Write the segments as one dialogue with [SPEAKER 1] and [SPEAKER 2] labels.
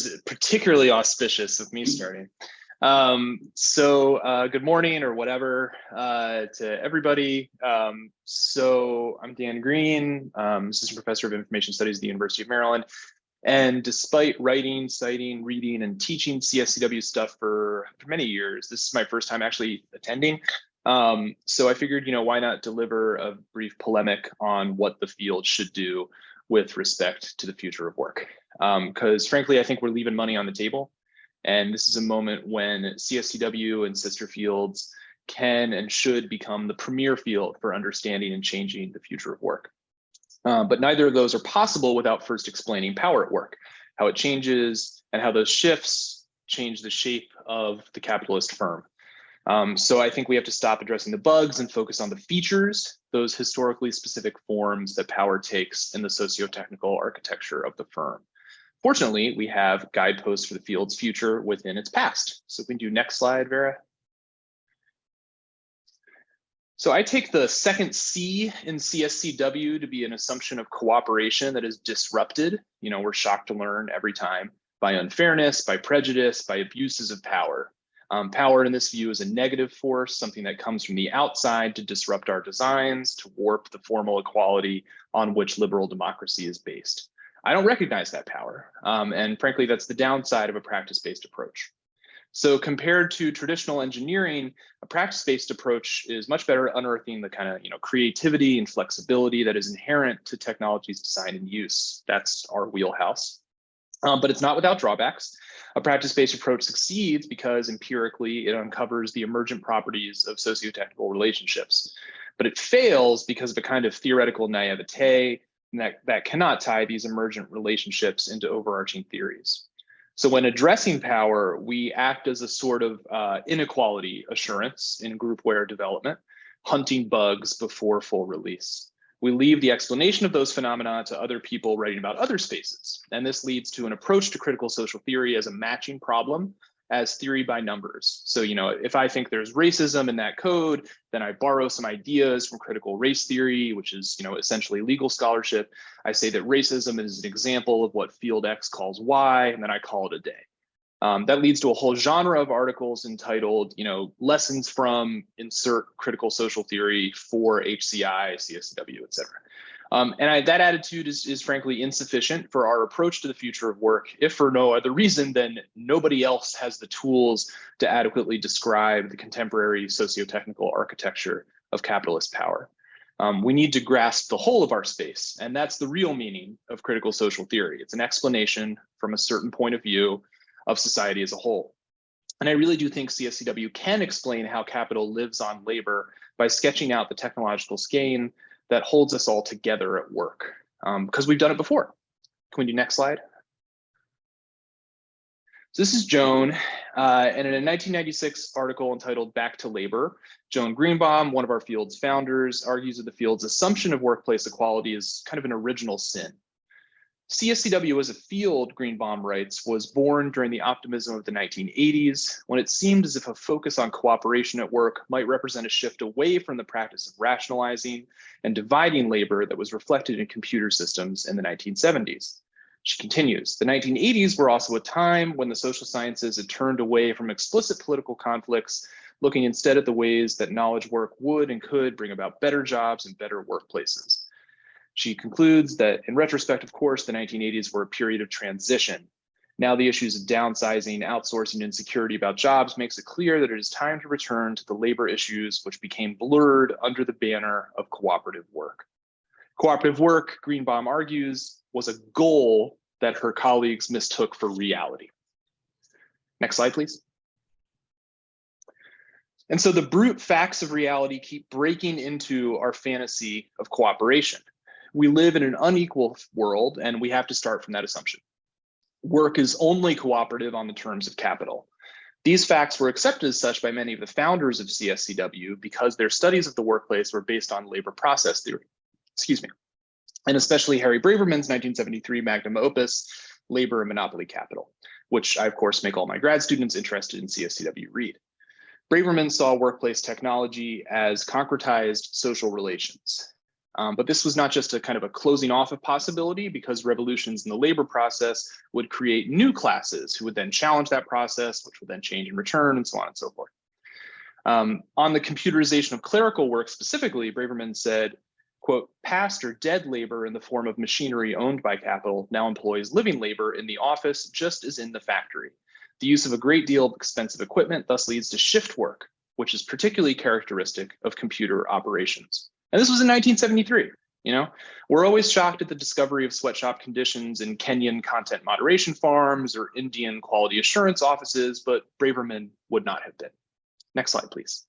[SPEAKER 1] is particularly auspicious with me starting. Good morning or whatever to everybody. So I'm Dan Green, Assistant Professor of Information Studies at the University of Maryland. And despite writing, citing, reading, and teaching CSCW stuff for many years, this is my first time actually attending. So I figured, why not deliver a brief polemic on what the field should do with respect to the future of work. Because frankly, I think we're leaving money on the table. And this is a moment when CSCW and sister fields can and should become the premier field for understanding and changing the future of work. But neither of those are possible without first explaining power at work, how it changes and how those shifts change the shape of the capitalist firm. So I think we have to stop addressing the bugs and focus on the features, those historically specific forms that power takes in the socio-technical architecture of the firm. Fortunately, we have guideposts for the field's future within its past. So if we can do next slide, Vera. So I take the second C in CSCW to be an assumption of cooperation that is disrupted. We're shocked to learn every time by unfairness, by prejudice, by abuses of power. Power in this view is a negative force, something that comes from the outside to disrupt our designs, to warp the formal equality on which liberal democracy is based. I don't recognize that power. And frankly, that's the downside of a practice-based approach. So compared to traditional engineering, a practice-based approach is much better at unearthing the kind of creativity and flexibility that is inherent to technology's design and use. That's our wheelhouse. But it's not without drawbacks. A practice-based approach succeeds because empirically it uncovers the emergent properties of socio-technical relationships. But it fails because of a kind of theoretical naivete that cannot tie these emergent relationships into overarching theories. So when addressing power, we act as a sort of inequality assurance in groupware development, hunting bugs before full release. We leave the explanation of those phenomena to other people writing about other spaces. And this leads to an approach to critical social theory as a matching problem, as theory by numbers. So, if I think there's racism in that code, then I borrow some ideas from critical race theory, which is, essentially legal scholarship. I say that racism is an example of what field X calls Y, and then I call it a day. That leads to a whole genre of articles entitled, lessons from insert critical social theory for HCI, CSCW, et cetera. That attitude is frankly insufficient for our approach to the future of work, if for no other reason than nobody else has the tools to adequately describe the contemporary socio-technical architecture of capitalist power. We need to grasp the whole of our space, and that's the real meaning of critical social theory. It's an explanation from a certain point of view of society as a whole. And I really do think CSCW can explain how capital lives on labor by sketching out the technological skein that holds us all together at work, because we've done it before. Can we do next slide? So this is Joan, and in a 1996 article entitled Back to Labor, Joan Greenbaum, one of our field's founders, argues that the field's assumption of workplace equality is kind of an original sin. CSCW as a field, Greenbaum writes, was born during the optimism of the 1980s, when it seemed as if a focus on cooperation at work might represent a shift away from the practice of rationalizing and dividing labor that was reflected in computer systems in the 1970s. She continues, the 1980s were also a time when the social sciences had turned away from explicit political conflicts, looking instead at the ways that knowledge work would and could bring about better jobs and better workplaces. She concludes that in retrospect, of course, the 1980s were a period of transition. Now the issues of downsizing, outsourcing, and insecurity about jobs makes it clear that it is time to return to the labor issues which became blurred under the banner of cooperative work. Cooperative work, Greenbaum argues, was a goal that her colleagues mistook for reality. Next slide, please. And so the brute facts of reality keep breaking into our fantasy of cooperation. We live in an unequal world, and we have to start from that assumption. Work is only cooperative on the terms of capital. These facts were accepted as such by many of the founders of CSCW because their studies of the workplace were based on labor process theory, and especially Harry Braverman's 1973 magnum opus, Labor and Monopoly Capital, which I, of course, make all my grad students interested in CSCW read. Braverman saw workplace technology as concretized social relations. But this was not just a kind of a closing off of possibility, because revolutions in the labor process would create new classes who would then challenge that process, which would then change in return, and so on and so forth. On the computerization of clerical work specifically, Braverman said, quote, past or dead labor in the form of machinery owned by capital now employs living labor in the office just as in the factory. The use of a great deal of expensive equipment thus leads to shift work, which is particularly characteristic of computer operations. And this was in 1973. You know, we're always shocked at the discovery of sweatshop conditions in Kenyan content moderation farms or Indian quality assurance offices, but Braverman would not have been. Next slide, please.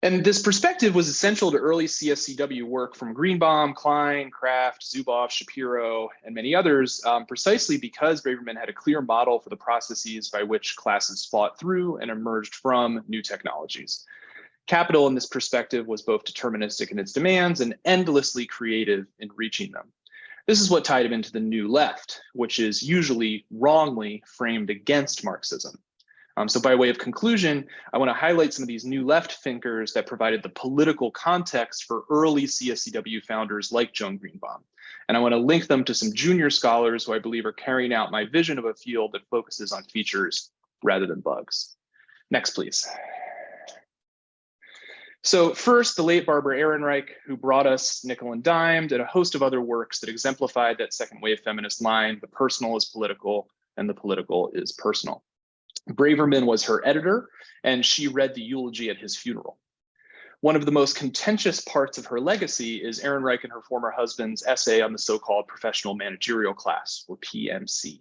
[SPEAKER 1] And this perspective was essential to early CSCW work from Greenbaum, Klein, Kraft, Zuboff, Shapiro, and many others, precisely because Braverman had a clear model for the processes by which classes fought through and emerged from new technologies. Capital in this perspective was both deterministic in its demands and endlessly creative in reaching them. This is what tied him into the New Left, which is usually wrongly framed against Marxism. So by way of conclusion, I want to highlight some of these New Left thinkers that provided the political context for early CSCW founders like Joan Greenbaum. And I want to link them to some junior scholars who I believe are carrying out my vision of a field that focuses on features rather than bugs. Next, please. So first, the late Barbara Ehrenreich, who brought us Nickel and Dimed and a host of other works that exemplified that second wave feminist line, the personal is political and the political is personal. Braverman was her editor, and she read the eulogy at his funeral. One of the most contentious parts of her legacy is Ehrenreich and her former husband's essay on the so-called professional managerial class, or PMC.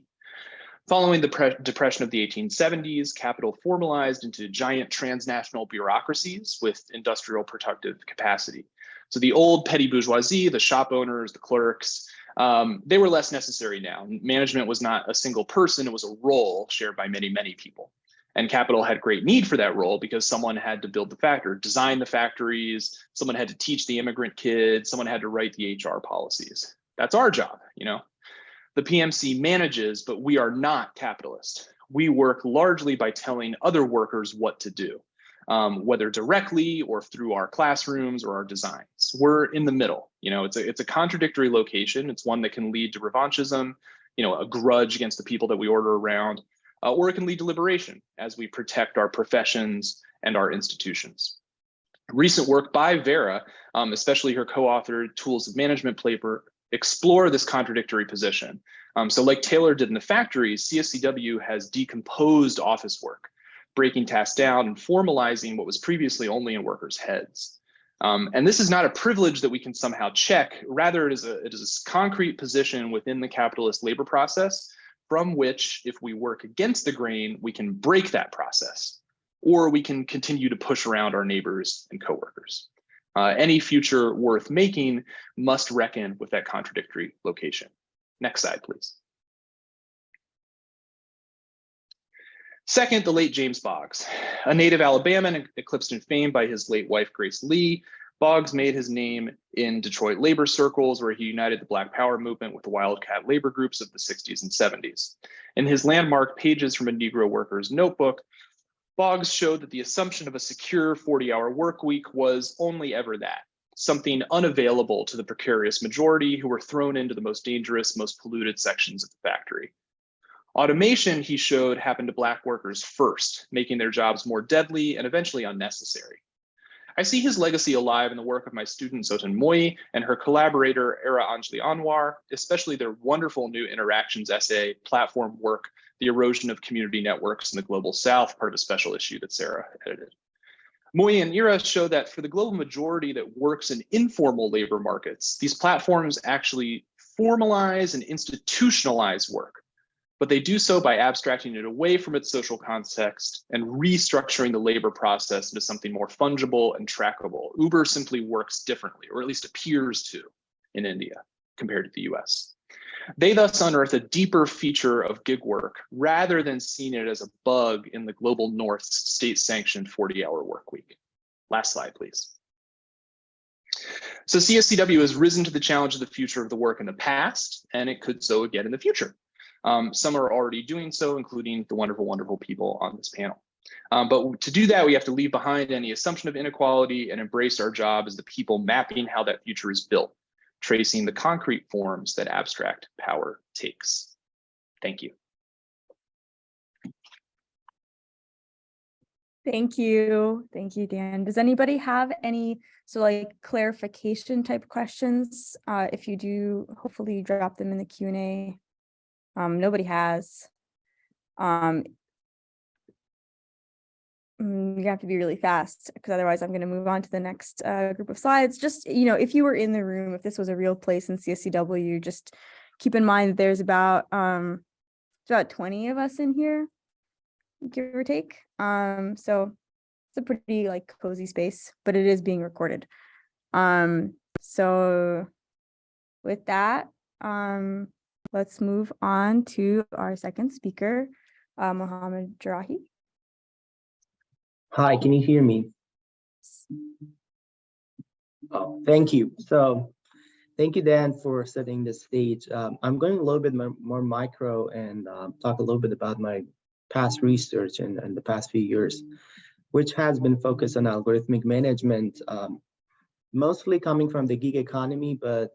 [SPEAKER 1] Following the depression of the 1870s, capital formalized into giant transnational bureaucracies with industrial productive capacity. So the old petty bourgeoisie, the shop owners, the clerks, they were less necessary now. Management was not a single person, it was a role shared by many, many people. And capital had great need for that role because someone had to build the factory, design the factories, someone had to teach the immigrant kids, someone had to write the HR policies. That's our job, you know. The PMC manages, but we are not capitalist. We work largely by telling other workers what to do, whether directly or through our classrooms or our designs. We're in the middle. You know, it's a contradictory location. It's one that can lead to revanchism, you know, a grudge against the people that we order around, or it can lead to liberation as we protect our professions and our institutions. Recent work by Vera, especially her co-authored Tools of Management paper, explore this contradictory position. So like Taylor did in the factories, CSCW has decomposed office work, breaking tasks down and formalizing what was previously only in workers' heads. And this is not a privilege that we can somehow check. Rather, it is a concrete position within the capitalist labor process from which, if we work against the grain, we can break that process, or we can continue to push around our neighbors and coworkers. Any future worth making must reckon with that contradictory location. Next slide, please. Second, the late James Boggs. A native Alabaman eclipsed in fame by his late wife, Grace Lee, Boggs made his name in Detroit labor circles, where he united the Black Power movement with the wildcat labor groups of the 60s and 70s. In his landmark Pages from a Negro Worker's Notebook, Boggs showed that the assumption of a secure 40-hour work week was only ever that, something unavailable to the precarious majority who were thrown into the most dangerous, most polluted sections of the factory. Automation, he showed, happened to Black workers first, making their jobs more deadly and eventually unnecessary. I see his legacy alive in the work of my student Zotan Moi and her collaborator Era Anjali Anwar, especially their wonderful new interactions essay, Platform Work, The Erosion of Community Networks in the Global South, part of a special issue that Sarah edited. Moi and Era show that for the global majority that works in informal labor markets, these platforms actually formalize and institutionalize work, but they do so by abstracting it away from its social context and restructuring the labor process into something more fungible and trackable. Uber simply works differently, or at least appears to, in India compared to the US. They thus unearth a deeper feature of gig work rather than seeing it as a bug in the global North's state-sanctioned 40-hour work week. Last slide, please. So CSCW has risen to the challenge of the future of the work in the past, and it could so again in the future. Some are already doing so, including the wonderful, wonderful people on this panel. But to do that, we have to leave behind any assumption of inequality and embrace our job as the people mapping how that future is built, tracing the concrete forms that abstract power takes. Thank you.
[SPEAKER 2] Thank you, Dan. Does anybody have any clarification type questions? If you do, hopefully drop them in the Q&A. Nobody has. You have to be really fast because otherwise I'm going to move on to the next group of slides. Just, if you were in the room, if this was a real place in CSCW, just keep in mind that there's about 20 of us in here, give or take. So it's a pretty cozy space, but it is being recorded. So with that, let's move on to our second speaker, Mohammed Jarahi.
[SPEAKER 3] Hi, can you hear me? Oh, thank you. So thank you, Dan, for setting the stage. I'm going a little bit more micro and talk a little bit about my past research and the past few years, which has been focused on algorithmic management, mostly coming from the gig economy, but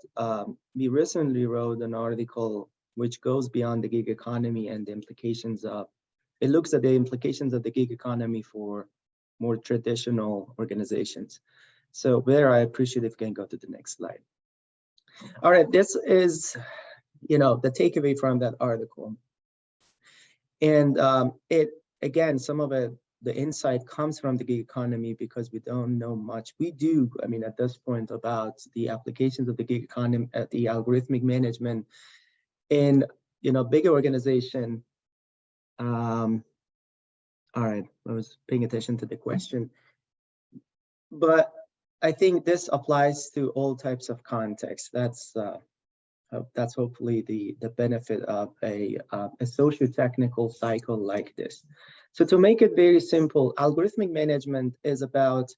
[SPEAKER 3] we recently wrote an article which goes beyond the gig economy and the implications of, it looks at the implications of the gig economy for more traditional organizations. So there, I appreciate if you can go to the next slide. All right, this is, the takeaway from that article. And again, some of it, the insight comes from the gig economy because we don't know much. We do, at this point, about the applications of the gig economy, the algorithmic management in, bigger organization. All right, I was paying attention to the question. But I think this applies to all types of contexts. That's hopefully the benefit of a socio-technical cycle like this. So to make it very simple, algorithmic management is about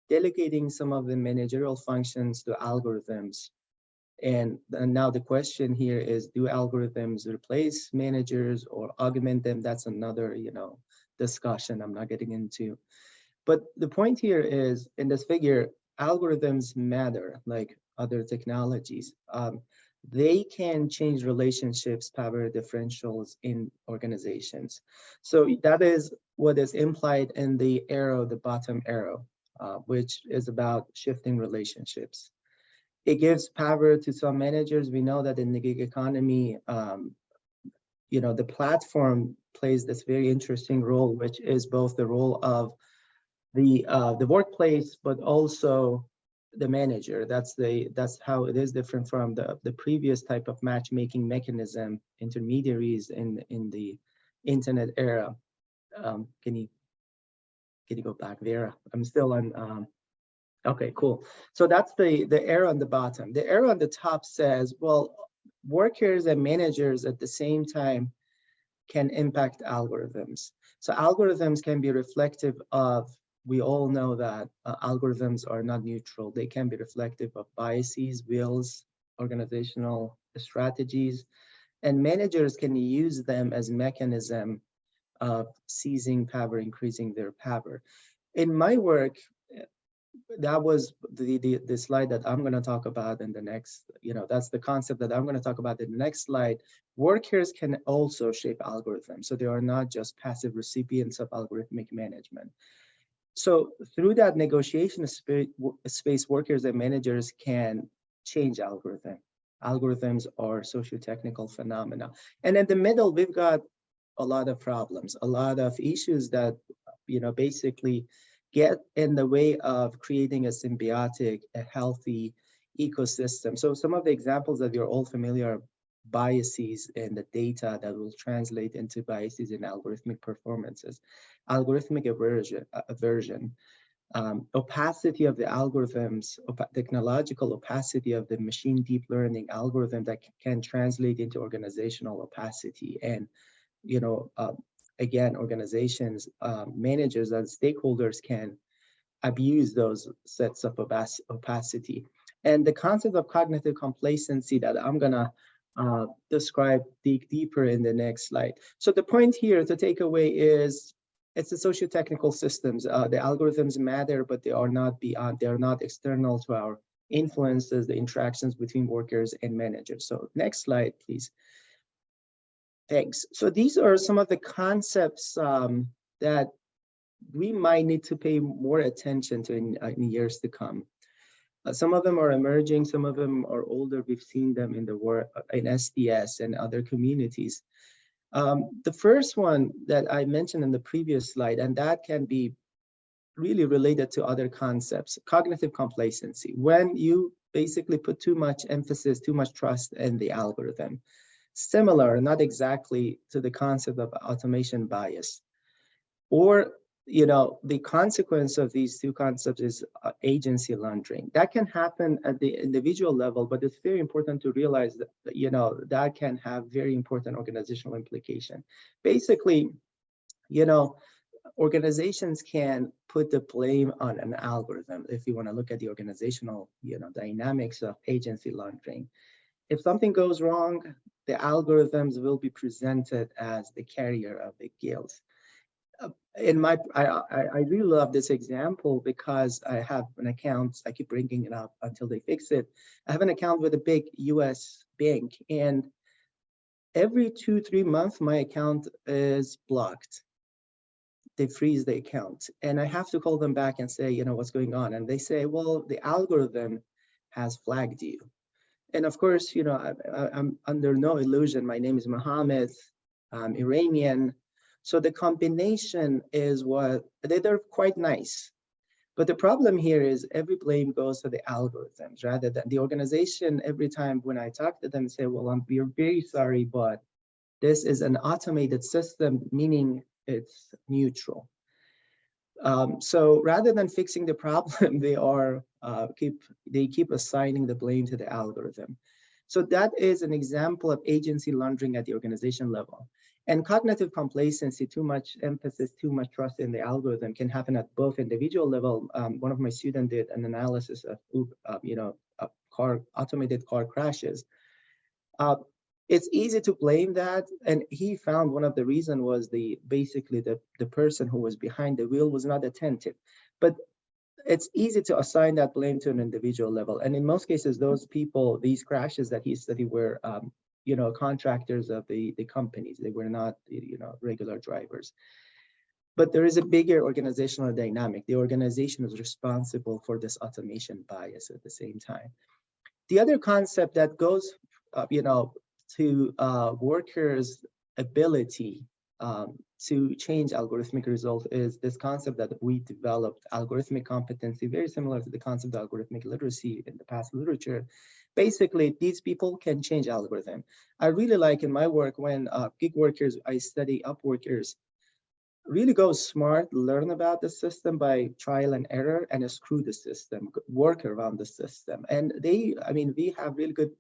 [SPEAKER 3] delegating some of the managerial functions to algorithms. And now the question here is, do algorithms replace managers or augment them? That's another, discussion I'm not getting into. But the point here is, in this figure, algorithms matter like other technologies. They can change relationships, power differentials in organizations. So that is what is implied in the arrow, the bottom arrow, which is about shifting relationships. It gives power to some managers. We know that in the gig economy, the platform plays this very interesting role, which is both the role of the workplace, but also the manager. That's how it is different from the previous type of matchmaking mechanism, intermediaries in the internet era. Can you go back, Vera? I'm still on. Okay, cool. So that's the arrow on the bottom. The arrow on the top says, well, workers and managers at the same time can impact algorithms. So algorithms can be reflective of, we all know that algorithms are not neutral. They can be reflective of biases, wills, organizational strategies, and managers can use them as mechanism of seizing power, increasing their power. In my work, that was the slide that I'm going to talk about in the next, that's the concept that I'm going to talk about in the next slide. Workers can also shape algorithms. So they are not just passive recipients of algorithmic management. So through that negotiation space, workers and managers can change algorithms. Algorithms are socio-technical phenomena. And in the middle, we've got a lot of problems, a lot of issues that, basically get in the way of creating a symbiotic, a healthy ecosystem. So some of the examples that you're all familiar are biases in the data that will translate into biases in algorithmic performances, algorithmic aversion, opacity of the algorithms, technological opacity of the machine deep learning algorithm that can translate into organizational opacity. And, again, organizations, managers and stakeholders can abuse those sets of opacity. And the concept of cognitive complacency that I'm gonna describe deeper in the next slide. So the point here to take away is it's the socio-technical systems. The algorithms matter, but they are not beyond, they are not external to our influences, the interactions between workers and managers. So next slide, please. Thanks. So these are some of the concepts that we might need to pay more attention to in years to come. Some of them are emerging, some of them are older. We've seen them in the work in SDS and other communities. The first one that I mentioned in the previous slide, and that can be really related to other concepts, cognitive complacency. When you basically put too much emphasis, too much trust in the algorithm. Similar, not exactly, to the concept of automation bias. Or, you know, the consequence of these two concepts is agency laundering. That can happen at the individual level, but it's very important to realize that, you know, that can have very important organizational implication. Basically, you know, organizations can put the blame on an algorithm if you want to look at the organizational, you know, dynamics of agency laundering. If something goes wrong, the algorithms will be presented as the carrier of the guilt. I really love this example because I have an account, I keep bringing it up until they fix it. I have an account with a big US bank, and every 2-3 months, my account is blocked. They freeze the account, and I have to call them back and say, you know, what's going on? And they say, well, the algorithm has flagged you. And of course, you know, I'm under no illusion. My name is Mohammed, I'm Iranian. So the combination is what, they're quite nice. But the problem here is every blame goes to the algorithms rather than the organization. Every time when I talk to them, say, well, we're very sorry, but this is an automated system, meaning it's neutral. So rather than fixing the problem, they keep assigning the blame to the algorithm. So that is an example of agency laundering at the organization level. And cognitive complacency, too much emphasis, too much trust in the algorithm, can happen at both individual level. One of my students did an analysis of automated car crashes. It's easy to blame that, and he found one of the reasons was basically the person who was behind the wheel was not attentive. But it's easy to assign that blame to an individual level, and in most cases, those people, these crashes that he studied were, you know, contractors of the companies. They were not, you know, regular drivers. But there is a bigger organizational dynamic. The organization is responsible for this automation bias at the same time. The other concept that goes, you know, to workers' ability to change algorithmic results is this concept that we developed, algorithmic competency, very similar to the concept of algorithmic literacy in the past literature. Basically, these people can change algorithm. I really like in my work when gig workers, I study Upworkers, really go smart, learn about the system by trial and error, and screw the system, work around the system. And we have really good,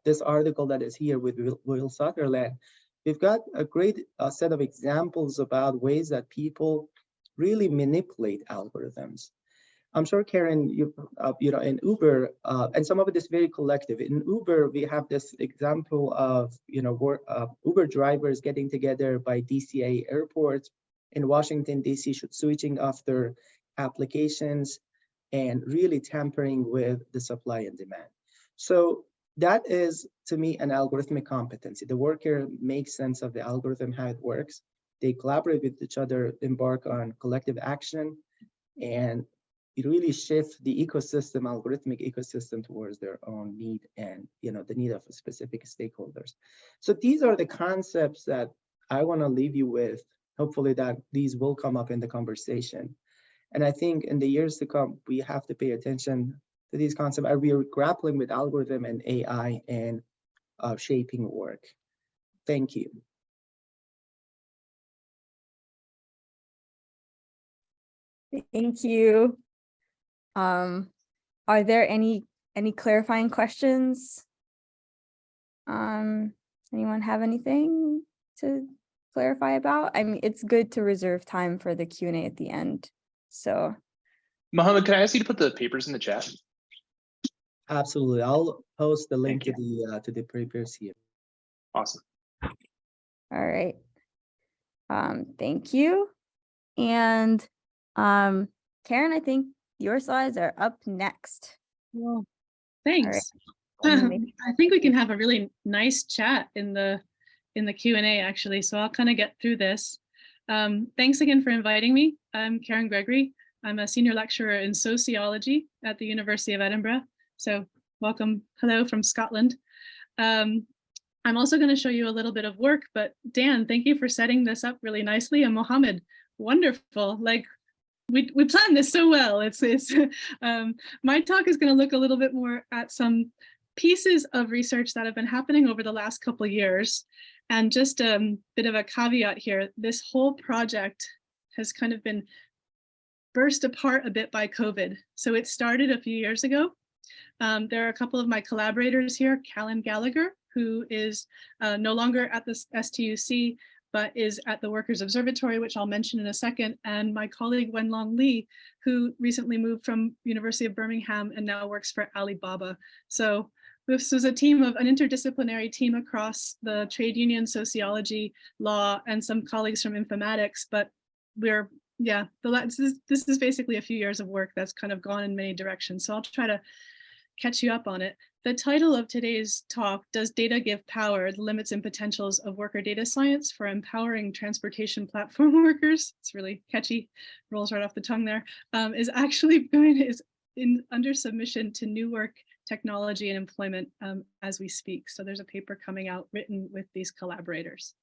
[SPEAKER 3] this article that is here with Will Sutherland, we've got a great set of examples about ways that people really manipulate algorithms. I'm sure, Karen, you know, in Uber, and some of it is very collective. In Uber, we have this example of, you know, Uber drivers getting together by DCA airports in Washington, D.C., switching off their applications and really tampering with the supply and demand. So that is, to me, an algorithmic competency. The worker makes sense of the algorithm, how it works. They collaborate with each other, embark on collective action, and it really shift the ecosystem, algorithmic ecosystem, towards their own need and, you know, the need of specific stakeholders. So these are the concepts that I want to leave you with. Hopefully that these will come up in the conversation. And I think in the years to come, we have to pay attention to these concepts. We are grappling with algorithm and AI and shaping work. Thank you.
[SPEAKER 2] Thank you. Are there any clarifying questions? Anyone have anything to clarify about? I mean, it's good to reserve time for the Q&A at the end. So,
[SPEAKER 1] Mohammed, can I ask you to put the papers in the chat?
[SPEAKER 3] Absolutely. I'll post the link to the papers here.
[SPEAKER 1] Awesome.
[SPEAKER 2] All right. Thank you. And Karen, I think your slides are up next.
[SPEAKER 4] Well,
[SPEAKER 2] All
[SPEAKER 4] thanks.
[SPEAKER 2] right. Let me make-
[SPEAKER 4] I think we can have a really nice chat in the Q&A actually, so I'll kind of get through this. Thanks again for inviting me. I'm Karen Gregory. I'm a senior lecturer in sociology at the University of Edinburgh. So welcome, hello from Scotland. I'm also going to show you a little bit of work, but Dan, thank you for setting this up really nicely. And Mohammed, wonderful. Like we planned this so well. It's my talk is going to look a little bit more at some pieces of research that have been happening over the last couple of years. And just a bit of a caveat here, this whole project has kind of been burst apart a bit by COVID. So it started a few years ago. There are a couple of my collaborators here, Callan Gallagher, who is no longer at the STUC, but is at the Workers Observatory, which I'll mention in a second, and my colleague Wenlong Li, who recently moved from University of Birmingham and now works for Alibaba. So this was a team of an interdisciplinary team across the trade union, sociology, law, and some colleagues from informatics, but we're, yeah, this is basically a few years of work that's kind of gone in many directions. So I'll try to catch you up on it. The title of today's talk, Does Data Give Power? The Limits and Potentials of Worker Data Science for Empowering Transportation Platform Workers. It's really catchy, rolls right off the tongue there. Is actually under submission to New Work Technology and Employment as we speak. So there's a paper coming out written with these collaborators.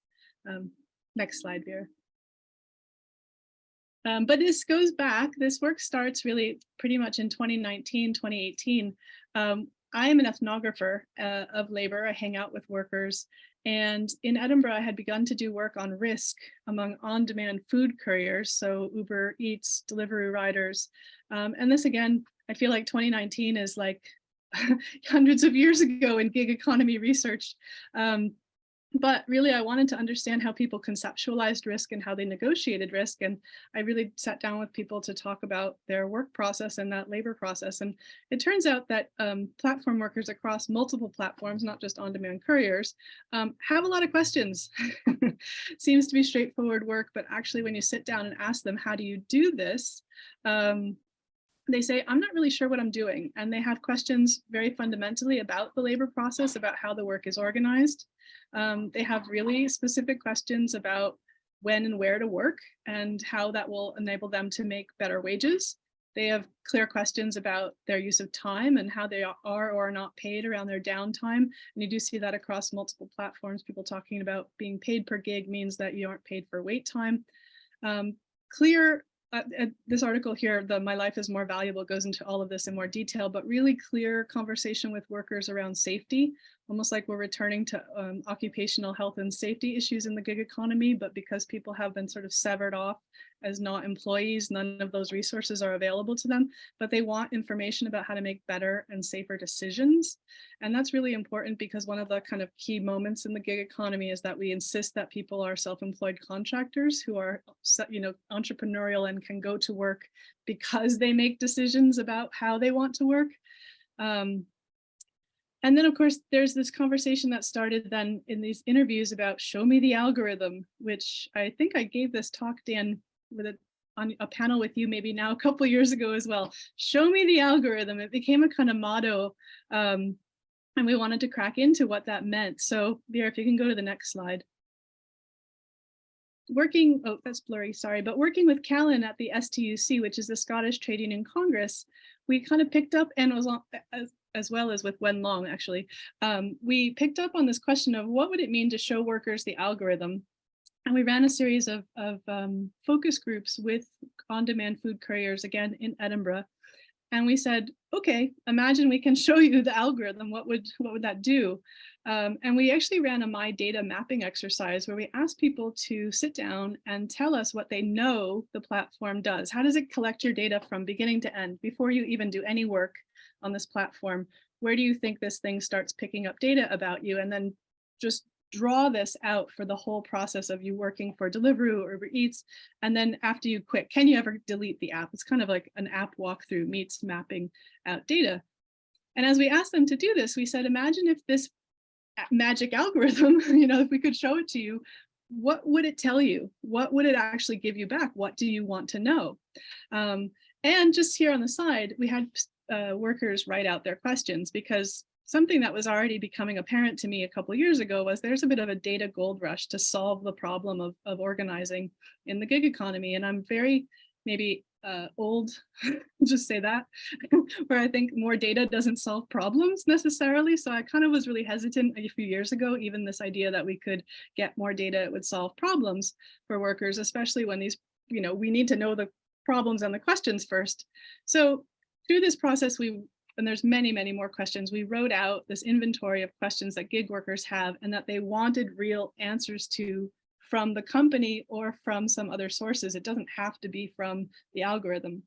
[SPEAKER 4] Next slide, Vera. But this goes back, this work starts really pretty much in 2019, 2018. I am an ethnographer of labor. I hang out with workers. And in Edinburgh, I had begun to do work on risk among on-demand food couriers, so Uber Eats, delivery riders. And this again, I feel like 2019 is like hundreds of years ago in gig economy research. But really, I wanted to understand how people conceptualized risk and how they negotiated risk. And I really sat down with people to talk about their work process and that labor process. And it turns out that platform workers across multiple platforms, not just on-demand couriers, have a lot of questions. Seems to be straightforward work, but actually when you sit down and ask them, how do you do this? They say, I'm not really sure what I'm doing. And they have questions very fundamentally about the labor process, about how the work is organized. They have really specific questions about when and where to work and how that will enable them to make better wages. They have clear questions about their use of time and how they are or are not paid around their downtime. And you do see that across multiple platforms, people talking about being paid per gig means that you aren't paid for wait time. This article here, the My Life is More Valuable, goes into all of this in more detail, but really clear conversation with workers around safety, almost like we're returning to occupational health and safety issues in the gig economy, but because people have been sort of severed off as not employees, none of those resources are available to them, but they want information about how to make better and safer decisions. And that's really important because one of the kind of key moments in the gig economy is that we insist that people are self-employed contractors who are, entrepreneurial and can go to work because they make decisions about how they want to work. And then, of course, there's this conversation that started then in these interviews about show me the algorithm, which I think I gave this talk, Dan, on a panel with you maybe now a couple years ago as well. Show me the algorithm. It became a kind of motto, and we wanted to crack into what that meant. So Vera, if you can go to the next slide. Oh, that's blurry, sorry, but working with Callan at the STUC, which is the Scottish Trade Union Congress, we kind of picked up, and was on, as well as with Wenlong actually, we picked up on this question of what would it mean to show workers the algorithm? And we ran a series of focus groups with on-demand food couriers, again in Edinburgh. And we said, okay, imagine we can show you the algorithm. What would that do? And we actually ran a My Data mapping exercise where we asked people to sit down and tell us what they know the platform does. How does it collect your data from beginning to end before you even do any work on this platform? Where do you think this thing starts picking up data about you? And then just draw this out for the whole process of you working for Deliveroo or Uber Eats. And then after you quit, can you ever delete the app? It's kind of like an app walkthrough meets mapping out data. And as we asked them to do this, we said, imagine if this magic algorithm, if we could show it to you, what would it tell you? What would it actually give you back? What do you want to know? And just here on the side, we had workers write out their questions, because something that was already becoming apparent to me a couple of years ago was there's a bit of a data gold rush to solve the problem of organizing in the gig economy. And I'm very maybe old, just say that, where I think more data doesn't solve problems necessarily. So I kind of was really hesitant a few years ago, even this idea that we could get more data, it would solve problems for workers, especially when these, we need to know the problems and the questions first. So through this process, and there's many, many more questions, we wrote out this inventory of questions that gig workers have and that they wanted real answers to from the company or from some other sources. It doesn't have to be from the algorithm.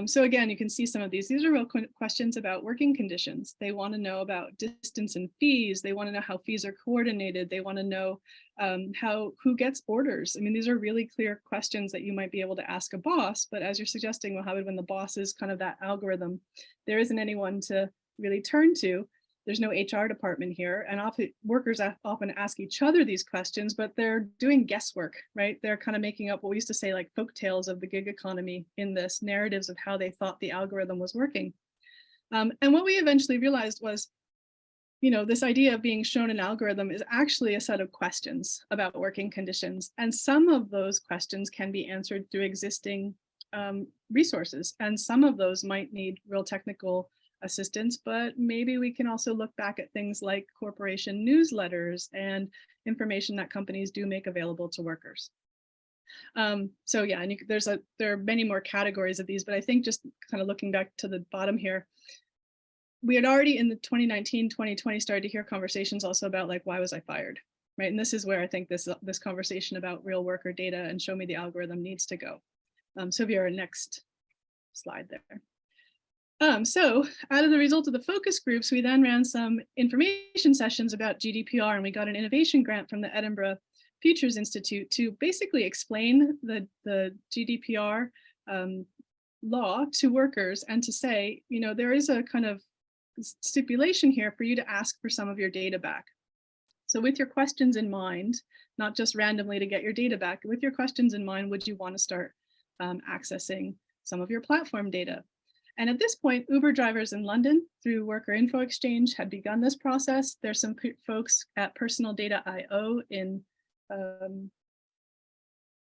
[SPEAKER 4] So again, you can see some of these. These are real questions about working conditions. They want to know about distance and fees. They want to know how fees are coordinated. They want to know who gets orders. I mean, these are really clear questions that you might be able to ask a boss, but as you're suggesting, Mohammed, when the boss is kind of that algorithm, there isn't anyone to really turn to. There's no HR department here, and often workers often ask each other these questions, but they're doing guesswork, right? They're kind of making up what we used to say like folk tales of the gig economy in this, narratives of how they thought the algorithm was working. And what we eventually realized was, this idea of being shown an algorithm is actually a set of questions about working conditions. And some of those questions can be answered through existing resources. And some of those might need real technical assistance, but maybe we can also look back at things like corporation newsletters and information that companies do make available to workers. So yeah, and there are many more categories of these, but I think just kind of looking back to the bottom here, we had already in the 2019, 2020 started to hear conversations also about like, why was I fired, right? And this is where I think this conversation about real worker data and show me the algorithm needs to go. So if you're next slide there. So out of the result of the focus groups, we then ran some information sessions about GDPR, and we got an innovation grant from the Edinburgh Futures Institute to basically explain the GDPR law to workers and to say, there is a kind of stipulation here for you to ask for some of your data back. So with your questions in mind, not just randomly to get your data back, with your questions in mind, would you want to start accessing some of your platform data? And at this point, Uber drivers in London through Worker Info Exchange had begun this process. There's some folks at Personal Data.io in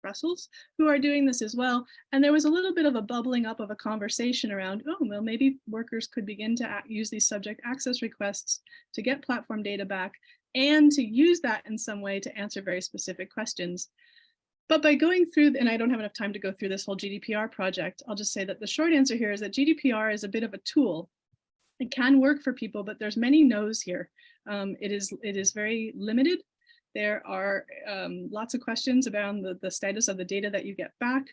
[SPEAKER 4] Brussels who are doing this as well. And there was a little bit of a bubbling up of a conversation around, oh, well, maybe workers could begin to use these subject access requests to get platform data back and to use that in some way to answer very specific questions. But by going through, and I don't have enough time to go through this whole GDPR project, I'll just say that the short answer here is that GDPR is a bit of a tool. It can work for people, but there's many no's here. It is very limited. There are lots of questions about the status of the data that you get back.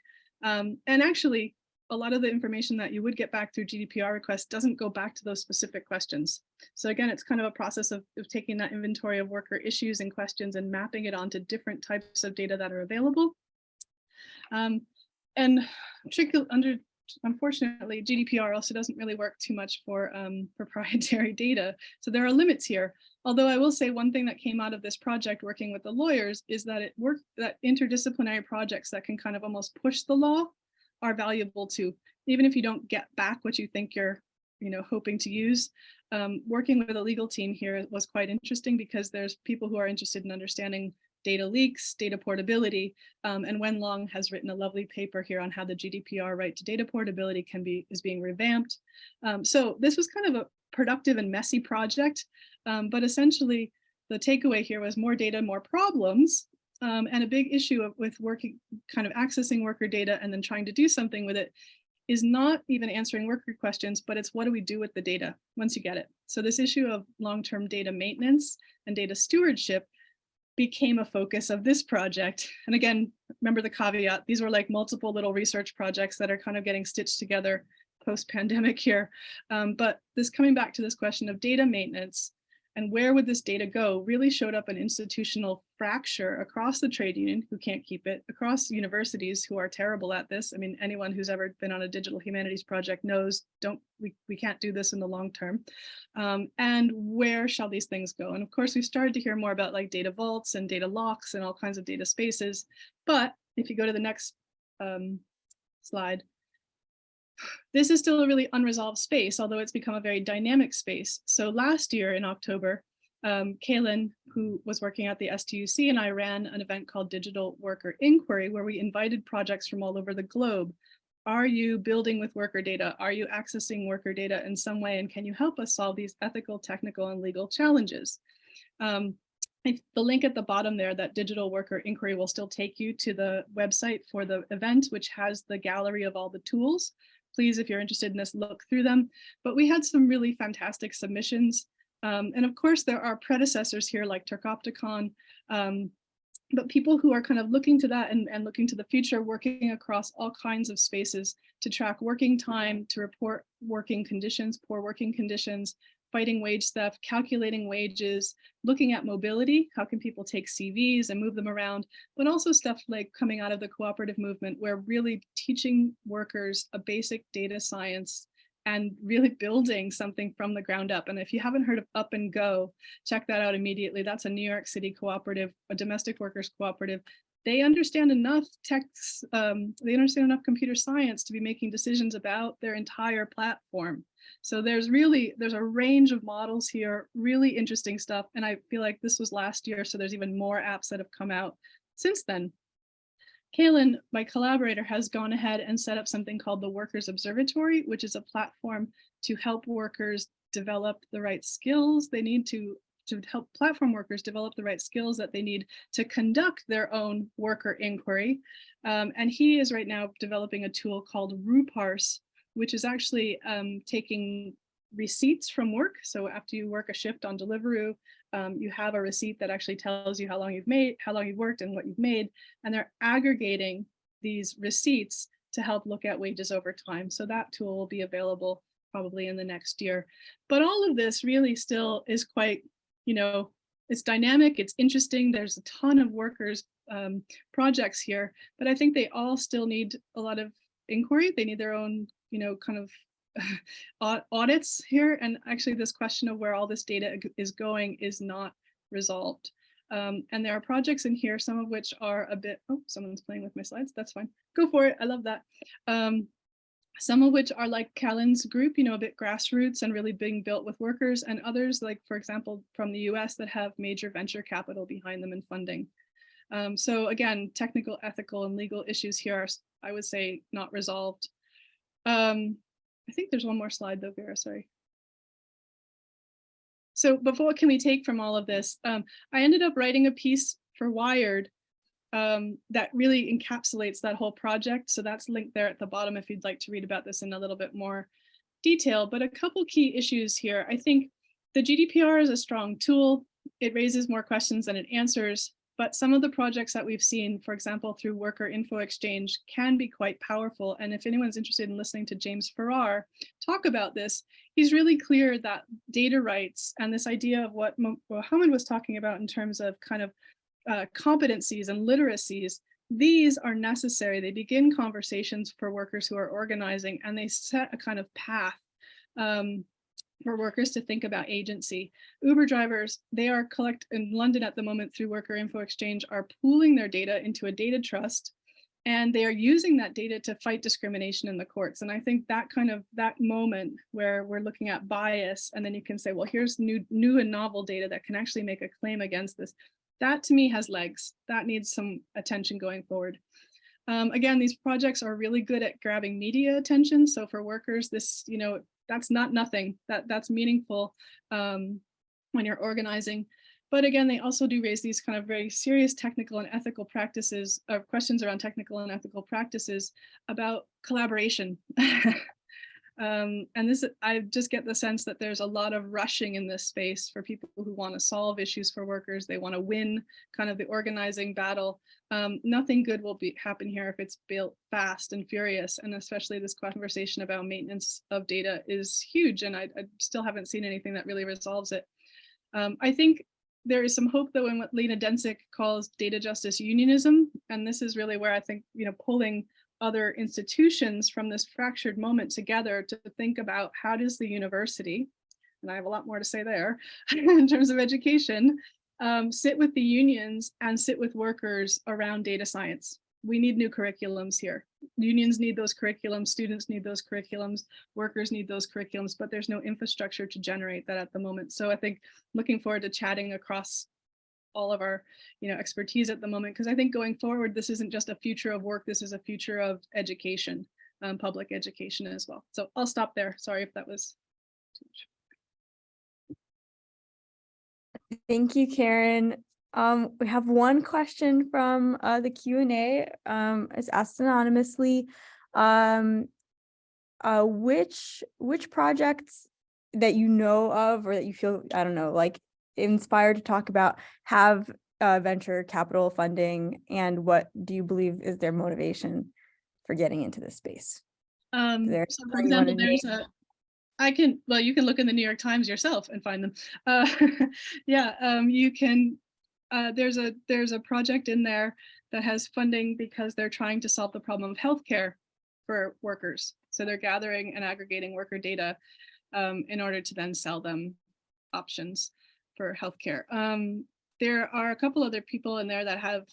[SPEAKER 4] And actually, a lot of the information that you would get back through GDPR requests doesn't go back to those specific questions. So again, it's kind of a process of taking that inventory of worker issues and questions and mapping it onto different types of data that are available. And unfortunately, GDPR also doesn't really work too much for proprietary data. So there are limits here. Although I will say one thing that came out of this project working with the lawyers is that that interdisciplinary projects that can kind of almost push the law are valuable too. Even if you don't get back what you think you're hoping to use. Working with a legal team here was quite interesting because there's people who are interested in understanding data leaks, data portability, and Wen Long has written a lovely paper here on how the GDPR right to data portability is being revamped. So this was kind of a productive and messy project, but essentially the takeaway here was more data, more problems, and a big issue with kind of accessing worker data and then trying to do something with it is not even answering worker questions, but it's what do we do with the data once you get it? So this issue of long-term data maintenance and data stewardship became a focus of this project. And again, remember the caveat, these were like multiple little research projects that are kind of getting stitched together post-pandemic here. But this coming back to this question of data maintenance, and where would this data go really showed up an institutional fracture across the trade union who can't keep it, across universities who are terrible at this. I mean, anyone who's ever been on a digital humanities project knows we can't do this in the long term. And where shall these things go? And of course, we've started to hear more about like data vaults and data locks and all kinds of data spaces. But if you go to the next slide, this is still a really unresolved space, although it's become a very dynamic space. So last year in October, Kaylin, who was working at the STUC, and I ran an event called Digital Worker Inquiry, where we invited projects from all over the globe. Are you building with worker data? Are you accessing worker data in some way? And can you help us solve these ethical, technical, and legal challenges? The link at the bottom there, that Digital Worker Inquiry, will still take you to the website for the event, which has the gallery of all the tools. Please, if you're interested in this, look through them. But we had some really fantastic submissions. And of course, there are predecessors here like Turkopticon, but people who are kind of looking to that and looking to the future, working across all kinds of spaces to track working time, to report working conditions, poor working conditions, fighting wage theft, calculating wages, looking at mobility, how can people take CVs and move them around, but also stuff like coming out of the cooperative movement, where really teaching workers a basic data science and really building something from the ground up. And if you haven't heard of Up and Go, check that out immediately. That's a New York City cooperative, a domestic workers cooperative. They understand enough they understand enough computer science to be making decisions about their entire platform. So there's a range of models here, really interesting stuff. And I feel like this was last year, so there's even more apps that have come out since then. Kaylin, my collaborator, has gone ahead and set up something called the Workers Observatory, which is a platform to help workers develop the right skills they need to help platform workers develop the right skills that they need to conduct their own worker inquiry. And he is right now developing a tool called RuParse, which is actually taking receipts from work. So after you work a shift on Deliveroo, you have a receipt that actually tells you how long you've worked and what you've made. And they're aggregating these receipts to help look at wages over time. So that tool will be available probably in the next year. But all of this really still is quite, it's dynamic, it's interesting. There's a ton of workers projects here, but I think they all still need a lot of inquiry. They need their own, kind of audits here. And actually this question of where all this data is going is not resolved. And there are projects in here, some of which are a bit, oh, someone's playing with my slides. That's fine. Go for it. I love that. Some of which are like Kalen's group, a bit grassroots and really being built with workers, and others like, for example, from the US that have major venture capital behind them and funding. So again, technical, ethical, and legal issues here are, I would say, not resolved. I think there's one more slide though, Vera, sorry. But what can we take from all of this? I ended up writing a piece for Wired that really encapsulates that whole project. So that's linked there at the bottom if you'd like to read about this in a little bit more detail. But a couple key issues here. I think the GDPR is a strong tool. It raises more questions than it answers. But some of the projects that we've seen, for example, through Worker Info Exchange, can be quite powerful. And if anyone's interested in listening to James Farrar talk about this, he's really clear that data rights and this idea of what Mohammed was talking about in terms of kind of competencies and literacies, these are necessary. They begin conversations for workers who are organizing, and they set a kind of path for workers to think about agency. Uber drivers, they are in London at the moment through Worker Info Exchange, are pooling their data into a data trust, and they are using that data to fight discrimination in the courts. And I think that moment where we're looking at bias, and then you can say, well, here's new and novel data that can actually make a claim against this. That to me has legs. That needs some attention going forward. Again, these projects are really good at grabbing media attention. So for workers, this, that's not nothing. That's meaningful when you're organizing. But again, they also do raise these kind of very serious technical and ethical practices, or questions around technical and ethical practices about collaboration. And this, I just get the sense that there's a lot of rushing in this space for people who want to solve issues for workers. They want to win kind of the organizing battle. Nothing good will happen here if it's built fast and furious. And especially this conversation about maintenance of data is huge. And I still haven't seen anything that really resolves it. I think there is some hope though in what Lena Densick calls data justice unionism. And this is really where I think, pulling other institutions from this fractured moment together to think about how does the university, and I have a lot more to say there in terms of education, sit with the unions and sit with workers around data science. We need new curriculums here. Unions need those curriculums, students need those curriculums, workers need those curriculums, but there's no infrastructure to generate that at the moment. So I think looking forward to chatting across all of our expertise at the moment, because I think going forward, this isn't just a future of work, this is a future of education, public education as well. So I'll stop there. Sorry if that was too much.
[SPEAKER 2] Thank you, Karen. We have one question from the Q&A. It's asked anonymously. Which projects that you know of or that you feel, I don't know, like inspired to talk about have venture capital funding, and what do you believe is their motivation for getting into this space?
[SPEAKER 4] So for example, there's you can look in the New York Times yourself and find them. You can, there's a project in there that has funding because they're trying to solve the problem of healthcare for workers. So they're gathering and aggregating worker data in order to then sell them options for healthcare. There are a couple other people in there that have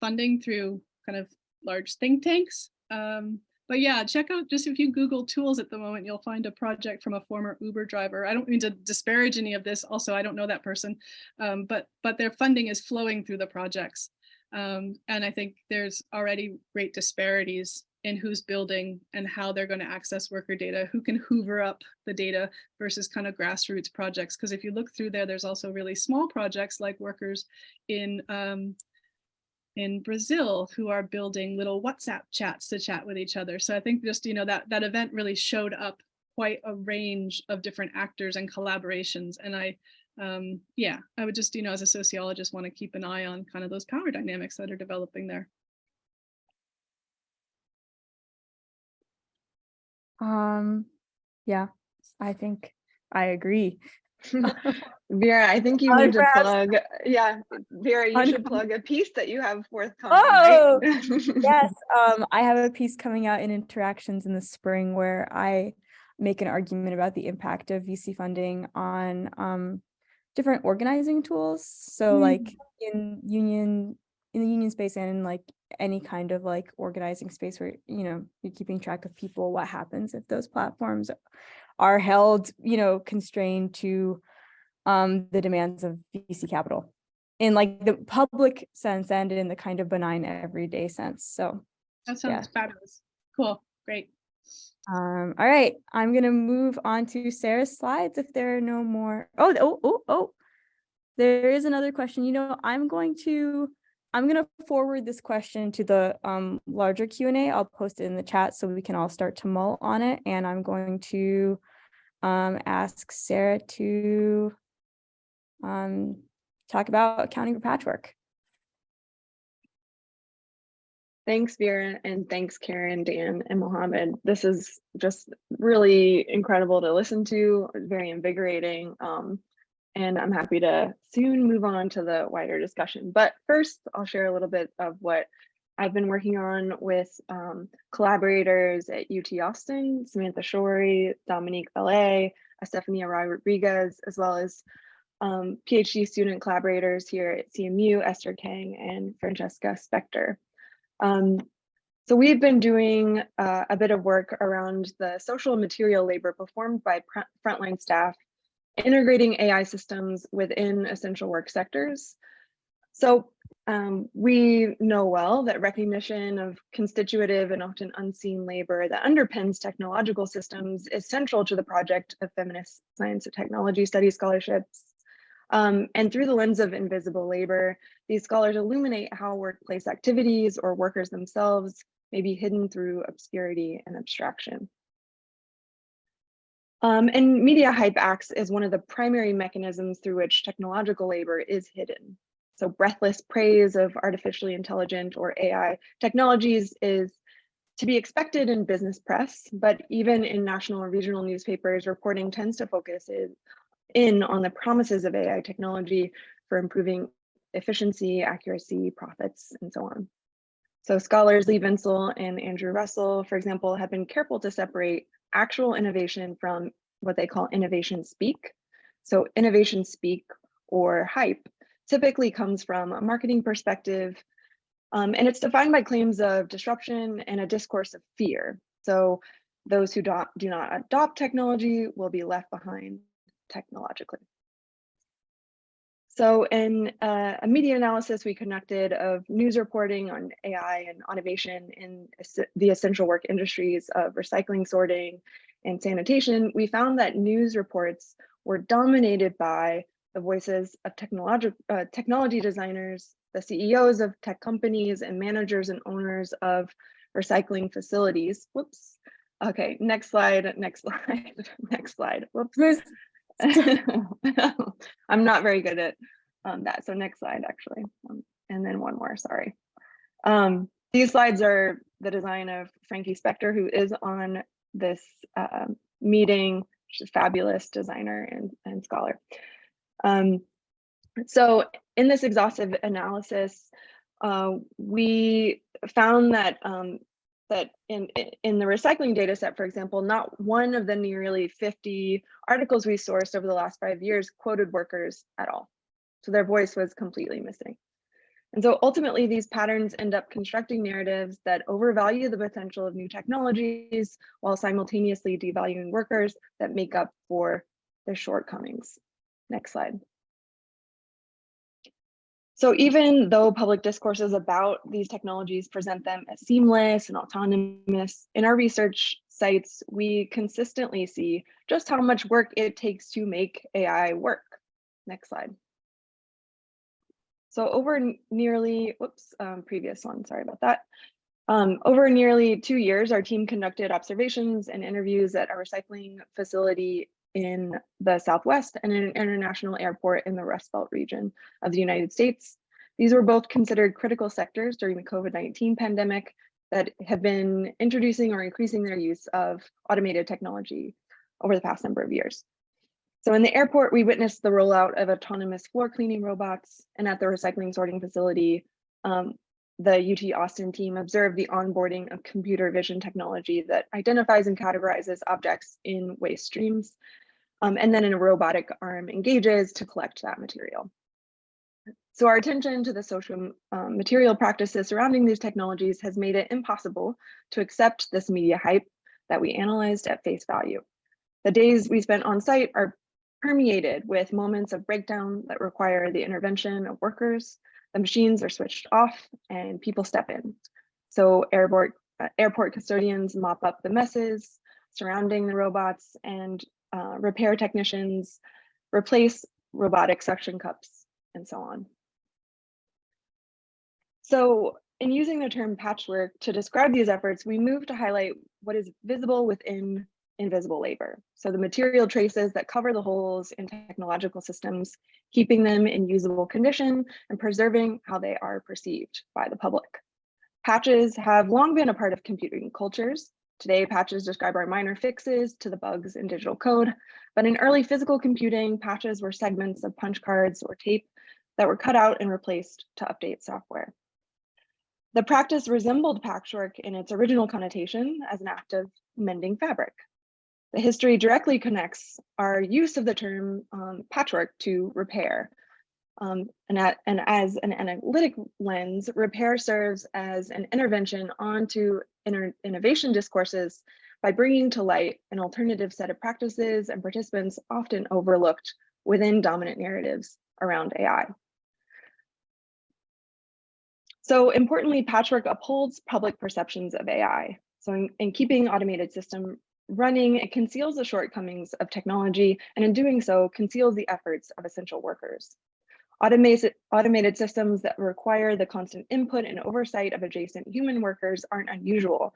[SPEAKER 4] funding through kind of large think tanks. But yeah, check out, just if you Google tools at the moment, you'll find a project from a former Uber driver. I don't mean to disparage any of this. Also, I don't know that person, but their funding is flowing through the projects. And I think there's already great disparities in who's building and how they're going to access worker data, who can hoover up the data versus kind of grassroots projects. Because if you look through there, there's also really small projects like workers in Brazil who are building little WhatsApp chats to chat with each other. So I think just, that event really showed up quite a range of different actors and collaborations. And I would just, as a sociologist, want to keep an eye on kind of those power dynamics that are developing there.
[SPEAKER 2] Yeah, I think I agree.
[SPEAKER 5] Vera, I think you need to plug. Yeah, Vera, you should plug a piece that you have forthcoming.
[SPEAKER 2] Oh,
[SPEAKER 5] right?
[SPEAKER 2] yes. I have a piece coming out in Interactions in the spring where I make an argument about the impact of VC funding on different organizing tools. So like in the union space and in like any kind of like organizing space where, you're keeping track of people, what happens if those platforms are held, constrained to the demands of VC capital in like the public sense and in the kind of benign everyday sense. So
[SPEAKER 4] that sounds fabulous. Cool. Great.
[SPEAKER 2] All right, I'm gonna move on to Sarah's slides if there are no more. Oh, there is another question. I'm gonna forward this question to the larger Q&A. I'll post it in the chat so we can all start to mull on it. And I'm going to ask Sarah to talk about accounting for patchwork.
[SPEAKER 5] Thanks, Vera, and thanks, Karen, Dan, and Mohammed. This is just really incredible to listen to, very invigorating, and I'm happy to soon move on to the wider discussion. But first, I'll share a little bit of what I've been working on with collaborators at UT Austin, Samantha Shorey, Dominique Ballet, Estefania Rodriguez, as well as PhD student collaborators here at CMU, Esther Kang and Francesca Spector. So we've been doing a bit of work around the social and material labor performed by frontline staff, integrating AI systems within essential work sectors. So we know well that recognition of constitutive and often unseen labor that underpins technological systems is central to the project of feminist science and technology studies scholarships. And through the lens of invisible labor, these scholars illuminate how workplace activities or workers themselves may be hidden through obscurity and abstraction. And media hype acts as one of the primary mechanisms through which technological labor is hidden. So breathless praise of artificially intelligent or AI technologies is to be expected in business press, but even in national or regional newspapers, reporting tends to focus in on the promises of AI technology for improving efficiency, accuracy, profits, and so on. So scholars Lee Vinsel and Andrew Russell, for example, have been careful to separate actual innovation from what they call innovation speak. So innovation speak or hype typically comes from a marketing perspective, and it's defined by claims of disruption and a discourse of fear. So those who do not adopt technology will be left behind technologically. So in a media analysis we conducted of news reporting on AI and automation in the essential work industries of recycling, sorting, and sanitation, we found that news reports were dominated by the voices of technology designers, the CEOs of tech companies, and managers and owners of recycling facilities. Whoops. Okay, next slide, next slide, next slide. Whoops. I'm not very good at that. So next slide, actually, and then one more, sorry. These slides are the design of Frankie Spector, who is on this meeting. She's a fabulous designer and scholar. So in this exhaustive analysis, we found that that in the recycling data set, for example, not one of the nearly 50 articles we sourced over the last 5 years quoted workers at all. So their voice was completely missing. And so ultimately, these patterns end up constructing narratives that overvalue the potential of new technologies while simultaneously devaluing workers that make up for their shortcomings. Next slide. So even though public discourses about these technologies present them as seamless and autonomous, in our research sites, we consistently see just how much work it takes to make AI work. Next slide. So over nearly, previous one, sorry about that. Over nearly 2 years, our team conducted observations and interviews at a recycling facility in the Southwest and an international airport in the Rust Belt region of the United States. These were both considered critical sectors during the COVID-19 pandemic that have been introducing or increasing their use of automated technology over the past number of years. So in the airport, we witnessed the rollout of autonomous floor cleaning robots, and at the recycling sorting facility, the UT Austin team observed the onboarding of computer vision technology that identifies and categorizes objects in waste streams, and then a robotic arm engages to collect that material. So our attention to the social material practices surrounding these technologies has made it impossible to accept this media hype that we analyzed at face value. The days we spent on site are permeated with moments of breakdown that require the intervention of workers. The machines are switched off and people step in. So airport custodians mop up the messes surrounding the robots, and repair technicians replace robotic suction cups and so on. So in using the term patchwork to describe these efforts, we move to highlight what is visible within invisible labor. So the material traces that cover the holes in technological systems, keeping them in usable condition and preserving how they are perceived by the public. Patches have long been a part of computing cultures. Today, patches describe our minor fixes to the bugs in digital code, but in early physical computing, patches were segments of punch cards or tape that were cut out and replaced to update software. The practice resembled patchwork in its original connotation as an act of mending fabric. The history directly connects our use of the term patchwork to repair. And as an analytic lens, repair serves as an intervention onto innovation discourses by bringing to light an alternative set of practices and participants often overlooked within dominant narratives around AI. So importantly, patchwork upholds public perceptions of AI. So in keeping automated system running, it conceals the shortcomings of technology, and in doing so, conceals the efforts of essential workers. Automated systems that require the constant input and oversight of adjacent human workers aren't unusual,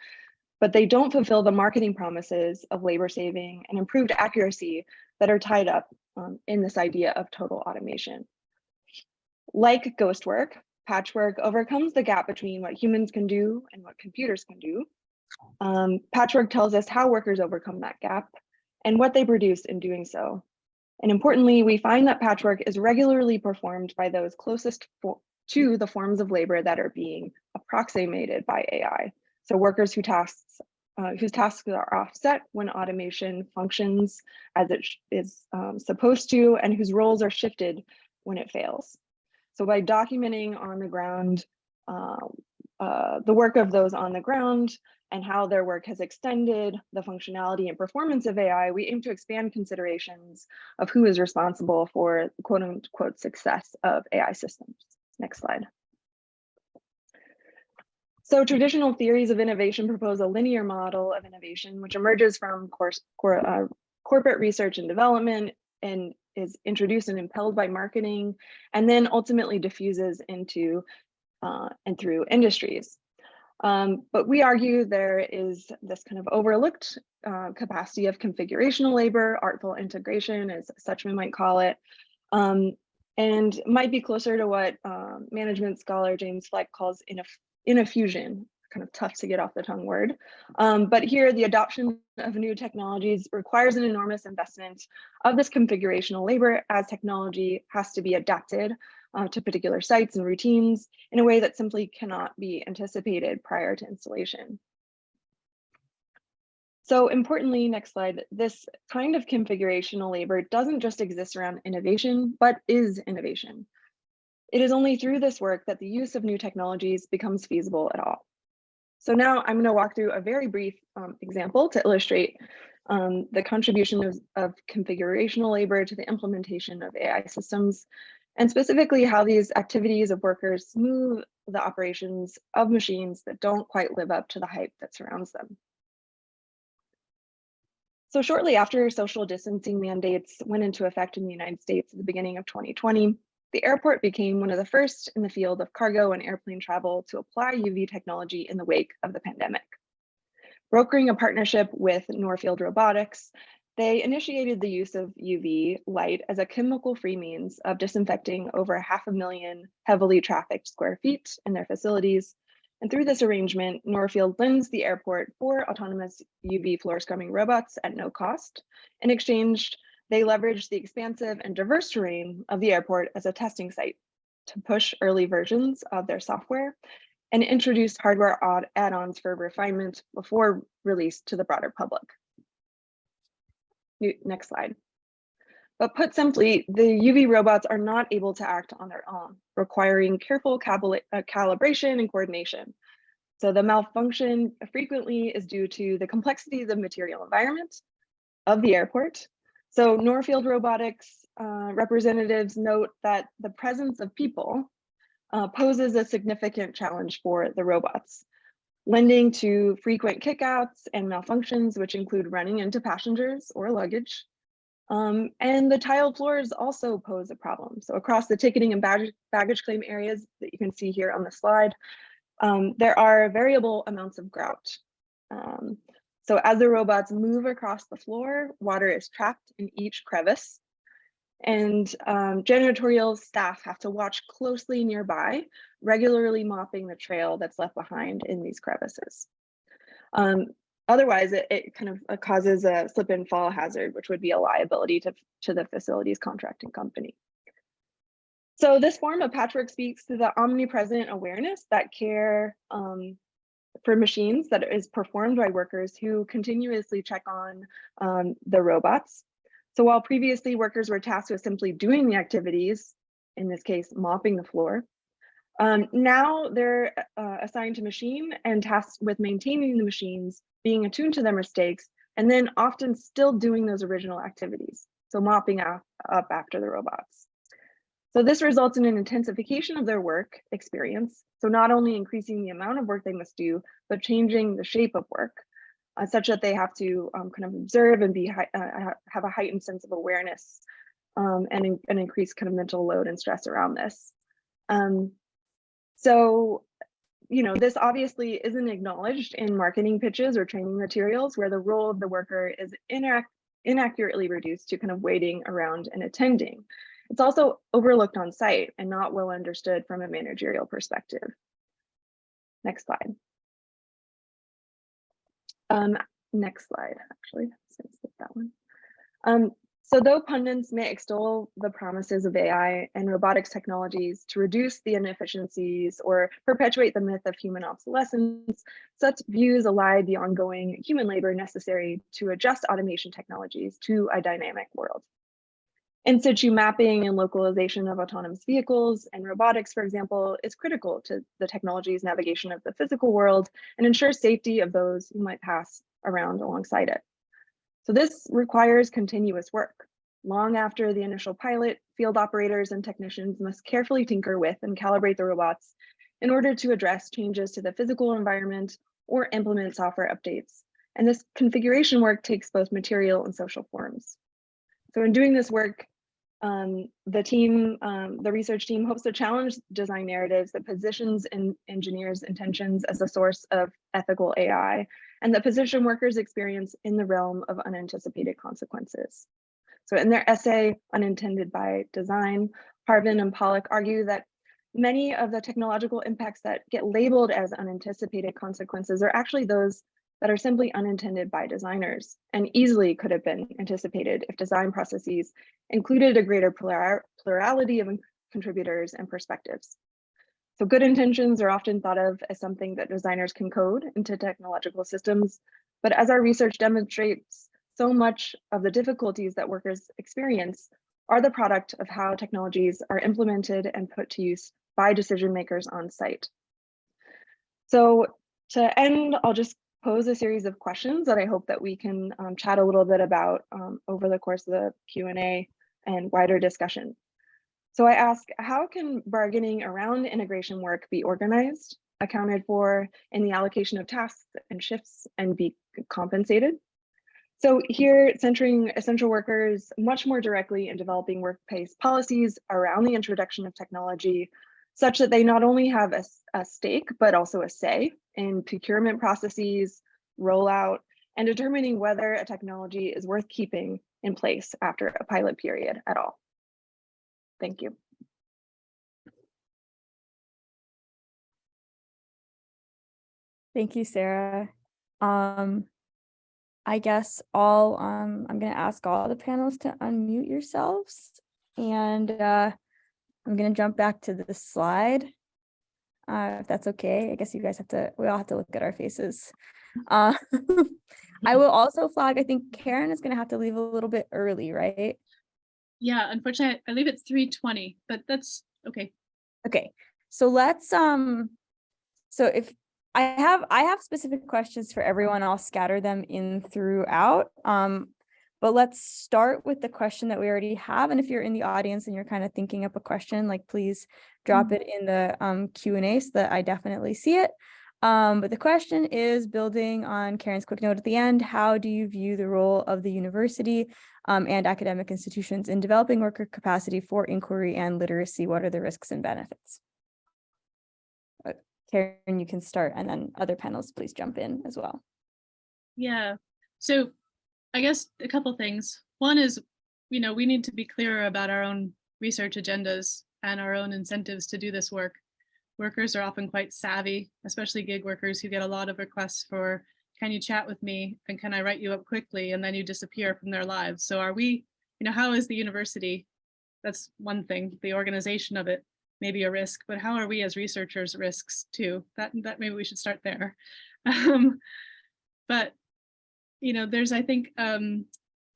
[SPEAKER 5] but they don't fulfill the marketing promises of labor saving and improved accuracy that are tied up in this idea of total automation. Like ghost work, patchwork overcomes the gap between what humans can do and what computers can do. Patchwork tells us how workers overcome that gap and what they produce in doing so. And importantly, we find that patchwork is regularly performed by those closest to the forms of labor that are being approximated by AI. So workers whose tasks are offset when automation functions as it is supposed to, and whose roles are shifted when it fails. So by documenting on the ground the work of those on the ground and how their work has extended the functionality and performance of AI, we aim to expand considerations of who is responsible for the quote unquote success of AI systems. Next slide. So traditional theories of innovation propose a linear model of innovation, which emerges from corporate research and development and is introduced and impelled by marketing, and then ultimately diffuses into and through industries. But we argue there is this kind of overlooked capacity of configurational labor, artful integration, as such we might call it, and might be closer to what management scholar James Fleck calls ineffusion, kind of tough to get off the tongue word. But here, the adoption of new technologies requires an enormous investment of this configurational labor, as technology has to be adapted to particular sites and routines in a way that simply cannot be anticipated prior to installation. So importantly, next slide, this kind of configurational labor doesn't just exist around innovation, but is innovation. It is only through this work that the use of new technologies becomes feasible at all. So now I'm going to walk through a very brief example to illustrate the contribution of configurational labor to the implementation of AI systems, and specifically how these activities of workers smooth the operations of machines that don't quite live up to the hype that surrounds them. So shortly after social distancing mandates went into effect in the United States at the beginning of 2020, the airport became one of the first in the field of cargo and airplane travel to apply UV technology in the wake of the pandemic. Brokering a partnership with Norfield Robotics, they initiated the use of UV light as a chemical-free means of disinfecting over 500,000 heavily trafficked square feet in their facilities. And through this arrangement, Norfield lends the airport 4 autonomous UV floor scrubbing robots at no cost. In exchange, they leveraged the expansive and diverse terrain of the airport as a testing site to push early versions of their software and introduced hardware add-ons for refinement before release to the broader public. Next slide. But put simply, the UV robots are not able to act on their own, requiring careful calibration and coordination. So the malfunction frequently is due to the complexities of material environment of the airport. So Norfield Robotics representatives note that the presence of people poses a significant challenge for the robots, lending to frequent kickouts and malfunctions, which include running into passengers or luggage. And the tiled floors also pose a problem. So across the ticketing and baggage claim areas that you can see here on the slide, there are variable amounts of grout. So as the robots move across the floor, water is trapped in each crevice. And janitorial staff have to watch closely nearby, regularly mopping the trail that's left behind in these crevices. Otherwise, it kind of causes a slip and fall hazard, which would be a liability to the facilities contracting company. So this form of patchwork speaks to the omnipresent awareness that care for machines that is performed by workers who continuously check on the robots. So while previously workers were tasked with simply doing the activities, in this case, mopping the floor, now they're assigned to machine and tasked with maintaining the machines, being attuned to their mistakes, and then often still doing those original activities. So mopping up after the robots. So this results in an intensification of their work experience. So not only increasing the amount of work they must do, but changing the shape of work, such that they have to kind of observe and have a heightened sense of awareness and increased kind of mental load and stress around this. So, you know, this obviously isn't acknowledged in marketing pitches or training materials, where the role of the worker is inaccurately reduced to kind of waiting around and attending. It's also overlooked on site and not well understood from a managerial perspective. Next slide. Next slide, actually, let's skip that one. So though pundits may extol the promises of AI and robotics technologies to reduce the inefficiencies or perpetuate the myth of human obsolescence, such views elide the ongoing human labor necessary to adjust automation technologies to a dynamic world. In situ mapping and localization of autonomous vehicles and robotics, for example, is critical to the technology's navigation of the physical world and ensures safety of those who might pass around alongside it. So this requires continuous work. Long after the initial pilot, field operators and technicians must carefully tinker with and calibrate the robots in order to address changes to the physical environment or implement software updates. And this configuration work takes both material and social forms. So in doing this work, the research team hopes to challenge design narratives that positions engineers' intentions as a source of ethical AI and that position workers' experience in the realm of unanticipated consequences. So in their essay, Unintended by Design, Harvin and Pollack argue that many of the technological impacts that get labeled as unanticipated consequences are actually those that are simply unintended by designers and easily could have been anticipated if design processes included a greater plurality of contributors and perspectives. So good intentions are often thought of as something that designers can code into technological systems, but as our research demonstrates, so much of the difficulties that workers experience are the product of how technologies are implemented and put to use by decision makers on site. So to end, I'll just pose a series of questions that I hope that we can chat a little bit about over the course of the Q&A and wider discussion. So I ask, how can bargaining around integration work be organized, accounted for in the allocation of tasks and shifts, and be compensated? So here, centering essential workers much more directly in developing workplace policies around the introduction of technology, such that they not only have a stake, but also a say in procurement processes, rollout, and determining whether a technology is worth keeping in place after a pilot period at all. Thank you.
[SPEAKER 2] Thank you, Sarah. I guess I'm going to ask all the panelists to unmute yourselves, and I'm going to jump back to this slide, if that's okay. I guess you guys we all have to look at our faces. I will also flag, I think Karen is going to have to leave a little bit early, right?
[SPEAKER 4] Yeah, unfortunately, I leave at 3:20, but that's okay.
[SPEAKER 2] Okay, so let's so if I have specific questions for everyone, I'll scatter them in throughout. But let's start with the question that we already have. And if you're in the audience and you're kind of thinking up a question, like please drop it in the Q&A so that I definitely see it. But the question is, building on Karen's quick note at the end, how do you view the role of the university and academic institutions in developing worker capacity for inquiry and literacy? What are the risks and benefits? Karen, you can start, and then other panelists, please jump in as well.
[SPEAKER 4] Yeah, so I guess a couple things. One is, we need to be clearer about our own research agendas and our own incentives to do this work. Workers are often quite savvy, especially gig workers who get a lot of requests for, can you chat with me and can I write you up quickly, and then you disappear from their lives. So are we, how is the university? That's one thing, the organization of it may be a risk, but how are we as researchers risks too? That maybe we should start there. But there's, I think, a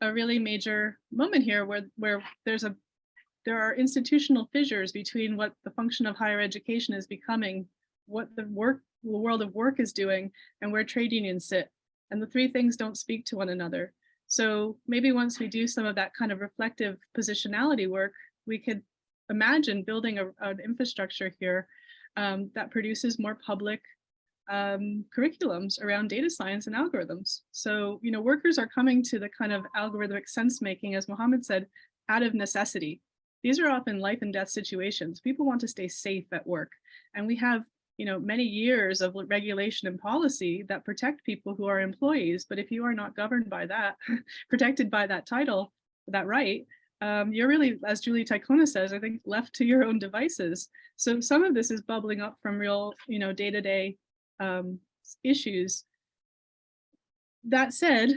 [SPEAKER 4] really major moment here where there are institutional fissures between what the function of higher education is becoming, what the world of work is doing, and where trade unions sit. And the three things don't speak to one another. So maybe once we do some of that kind of reflective positionality work, we could imagine building an infrastructure here that produces more public curriculums around data science and algorithms. So, workers are coming to the kind of algorithmic sense making, as Mohammed said, out of necessity. These are often life and death situations. People want to stay safe at work. And we have, many years of regulation and policy that protect people who are employees. But if you are not governed by that, protected by that title, that right, you're really, as Julie Taikona says, I think, left to your own devices. So some of this is bubbling up from real, day-to-day issues. That said,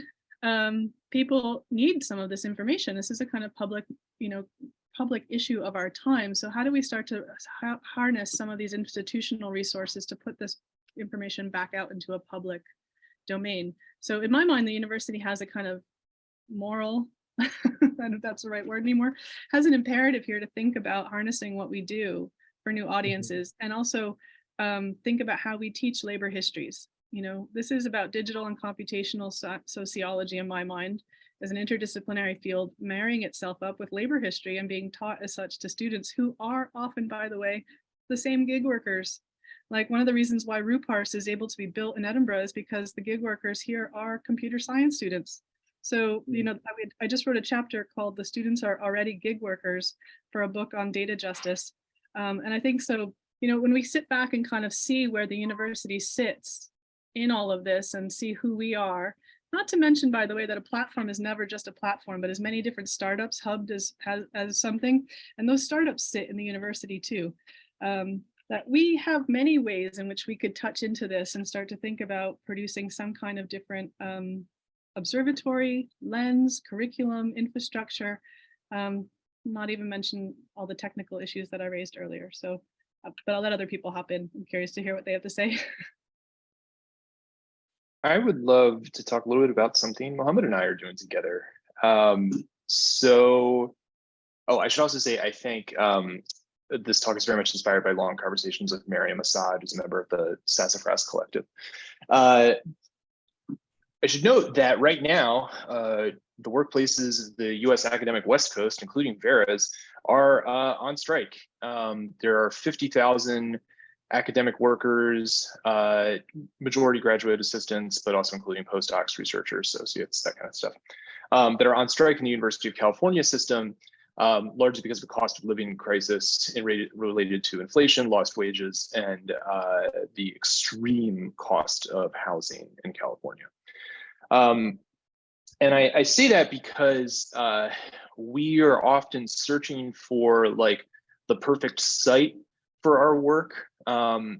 [SPEAKER 4] people need some of this information. This is a kind of public, public issue of our time. So how do we start to harness some of these institutional resources to put this information back out into a public domain? So in my mind, the university has a kind of moral, I don't know if that's the right word anymore, has an imperative here to think about harnessing what we do for new audiences, and also think about how we teach labor histories. This is about digital and computational sociology in my mind, as an interdisciplinary field, marrying itself up with labor history and being taught as such to students who are often, by the way, the same gig workers. Like, one of the reasons why RUPARS is able to be built in Edinburgh is because the gig workers here are computer science students. So, I just wrote a chapter called "The Students Are Already Gig Workers" for a book on data justice. And I think so, when we sit back and kind of see where the university sits in all of this and see who we are, not to mention, by the way, that a platform is never just a platform, but as many different startups hubbed as something, and those startups sit in the university too. That we have many ways in which we could touch into this and start to think about producing some kind of different observatory, lens, curriculum, infrastructure, not even mention all the technical issues that I raised earlier. So, but I'll let other people hop in. I'm curious to hear what they have to say.
[SPEAKER 1] I would love to talk a little bit about something Mohammed and I are doing together. I should also say, I think this talk is very much inspired by long conversations with Mariam Assad, who's a member of the Sassafras Collective. I should note that right now, the workplaces of the US academic West Coast, including Vera's, are on strike. There are 50,000 academic workers, majority graduate assistants, but also including postdocs, researchers, associates, that kind of stuff, that are on strike in the University of California system, largely because of the cost of living crisis related to inflation, lost wages, and the extreme cost of housing in California. And I say that because we are often searching for like the perfect site for our work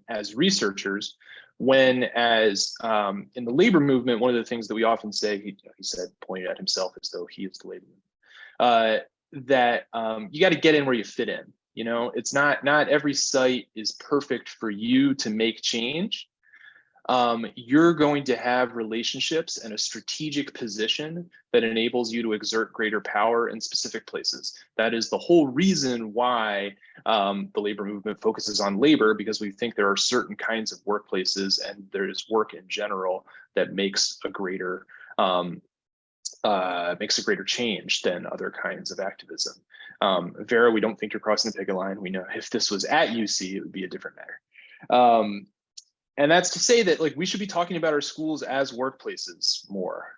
[SPEAKER 1] as researchers, when as in the labor movement, one of the things that we often say, he said, pointed at himself as though he is the labor movement, that you got to get in where you fit in. It's not every site is perfect for you to make change. You're going to have relationships and a strategic position that enables you to exert greater power in specific places. That is the whole reason why the labor movement focuses on labor, because we think there are certain kinds of workplaces and there's work in general that makes a greater change than other kinds of activism. Vera, we don't think you're crossing the picket line. We know if this was at UC, it would be a different matter. And that's to say that we should be talking about our schools as workplaces more,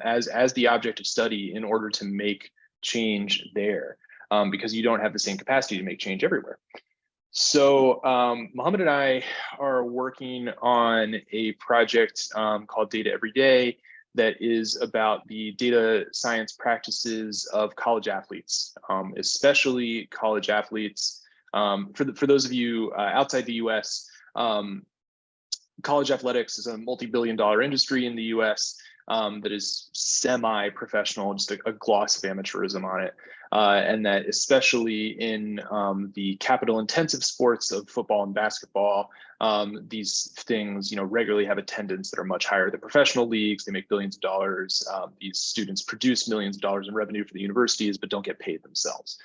[SPEAKER 1] as the object of study in order to make change there, because you don't have the same capacity to make change everywhere. So Mohammed and I are working on a project called Data Every Day that is about the data science practices of college athletes, especially college athletes. For those of you outside the US, college athletics is a multi-billion-dollar industry in the US that is semi-professional, just a gloss of amateurism on it. And that especially in the capital-intensive sports of football and basketball, these things regularly have attendance that are much higher than professional leagues. They make billions of dollars. These students produce millions of dollars in revenue for the universities, but don't get paid themselves.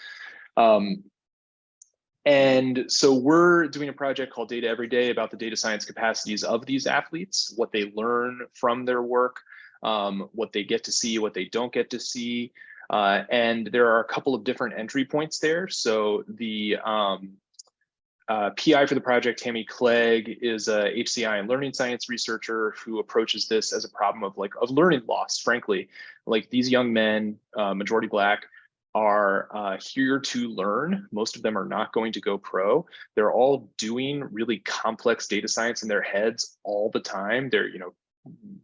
[SPEAKER 1] And so we're doing a project called Data Every Day about the data science capacities of these athletes, what they learn from their work, what they get to see, what they don't get to see. And there are a couple of different entry points there. So the PI for the project, Tammy Clegg, is a HCI and learning science researcher who approaches this as a problem of learning loss, frankly. These young men, majority Black, are here to learn. Most of them are not going to go pro. They're all doing really complex data science in their heads all the time. They're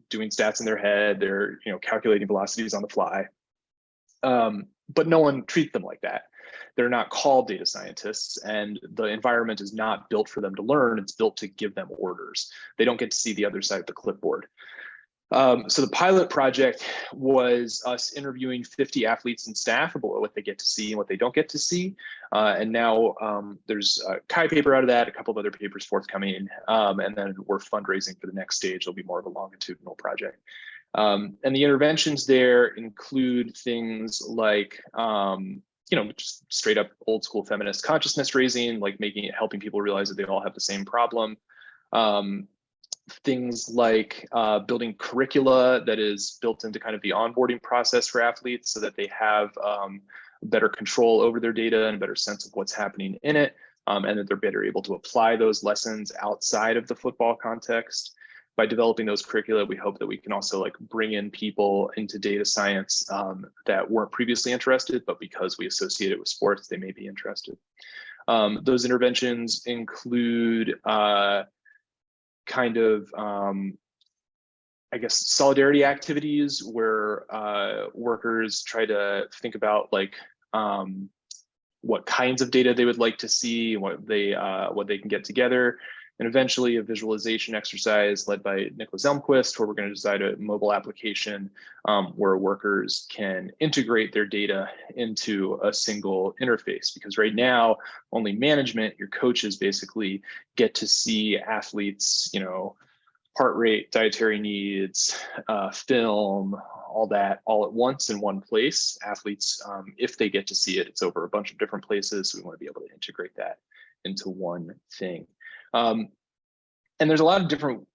[SPEAKER 1] doing stats in their head. They're calculating velocities on the fly. But no one treats them like that. They're not called data scientists, and the environment is not built for them to learn. It's built to give them orders. They don't get to see the other side of the clipboard. So the pilot project was us interviewing 50 athletes and staff about what they get to see and what they don't get to see. And now there's a Chi paper out of that, a couple of other papers forthcoming, and then we're fundraising for the next stage. It'll be more of a longitudinal project. And the interventions there include things like, just straight up old school feminist consciousness raising, like helping people realize that they all have the same problem. Things like building curricula that is built into kind of the onboarding process for athletes so that they have better control over their data and a better sense of what's happening in it, and that they're better able to apply those lessons outside of the football context. By developing those curricula, we hope that we can also like bring in people into data science that weren't previously interested, but because we associate it with sports, they may be interested. Those interventions include I guess, solidarity activities where workers try to think about like what kinds of data they would like to see, what they can get together, and eventually a visualization exercise led by Nicholas Elmquist, where we're going to design a mobile application where workers can integrate their data into a single interface. Because right now, only management, your coaches basically get to see athletes, heart rate, dietary needs, film, all that, all at once in one place. Athletes, if they get to see it, it's over a bunch of different places. So we want to be able to integrate that into one thing. And there's a lot of different,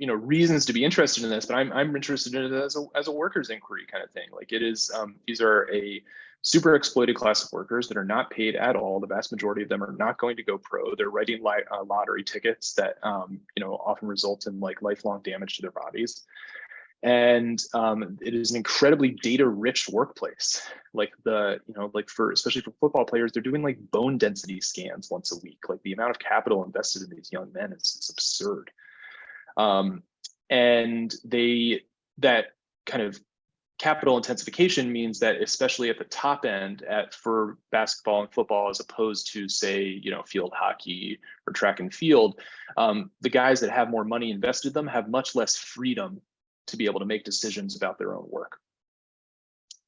[SPEAKER 1] reasons to be interested in this, but I'm interested in it as a workers inquiry kind of thing. Like it is, these are a super exploited class of workers that are not paid at all. The vast majority of them are not going to go pro. They're writing lottery tickets that, often result in like lifelong damage to their bodies. And it is an incredibly data-rich workplace. Like especially for football players, they're doing like bone density scans once a week. Like the amount of capital invested in these young men is absurd. And that kind of capital intensification means that, especially at the top end for basketball and football, as opposed to say, field hockey or track and field, the guys that have more money invested in them have much less freedom to be able to make decisions about their own work.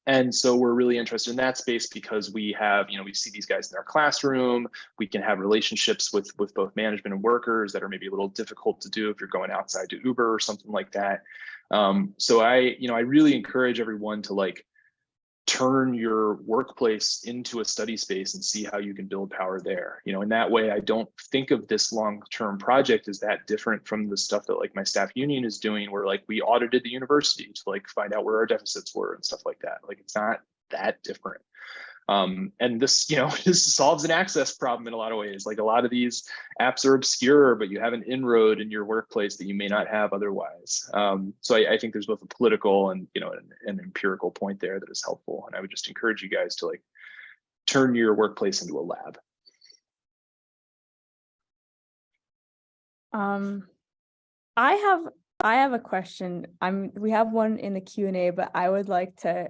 [SPEAKER 1] And so we're really interested in that space because we have, we see these guys in our classroom. We can have relationships with both management and workers that are maybe a little difficult to do if you're going outside to Uber or something like that. So I really encourage everyone to like turn your workplace into a study space and see how you can build power there. In that way, I don't think of this long-term project as that different from the stuff that like my staff union is doing, where like we audited the university to like find out where our deficits were and stuff like that. Like it's not that different. And this, this solves an access problem in a lot of ways. Like a lot of these apps are obscure, but you have an inroad in your workplace that you may not have otherwise. So I think there's both a political and, an empirical point there that is helpful. And I would just encourage you guys to like turn your workplace into a lab.
[SPEAKER 2] I have a question. We have one in the Q&A, but I would like to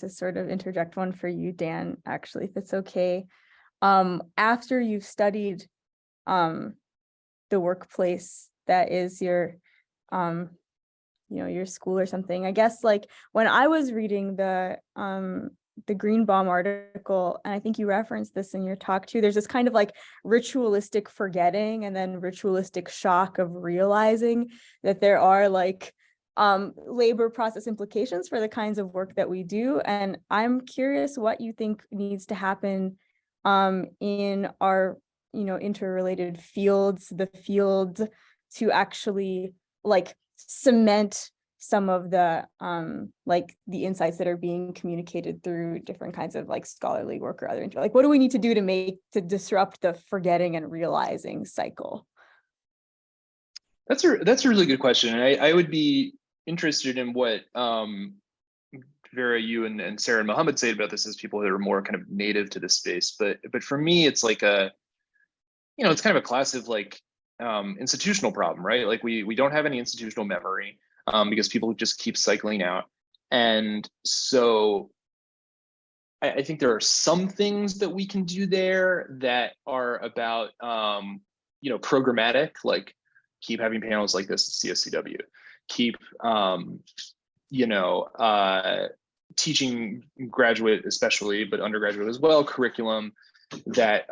[SPEAKER 2] sort of interject one for you, Dan, actually, if it's okay. After you've studied the workplace that is your your school or something, I guess like when I was reading the Greenbaum article, and I think you referenced this in your talk too, there's this kind of like ritualistic forgetting and then ritualistic shock of realizing that there are like labor process implications for the kinds of work that we do. And I'm curious what you think needs to happen in our interrelated fields, the field, to actually like cement some of the like the insights that are being communicated through different kinds of like scholarly work or other, like what do we need to do to disrupt the forgetting and realizing cycle?
[SPEAKER 1] That's a really good question. And I would be interested in what Vera, you and Sarah and Mohammed say about this as people that are more kind of native to this space. But for me, it's like it's kind of a class of like institutional problem, right? Like we don't have any institutional memory. Because people just keep cycling out. And so I think there are some things that we can do there that are about, programmatic, like keep having panels like this at CSCW, keep, teaching graduate especially, but undergraduate as well, curriculum that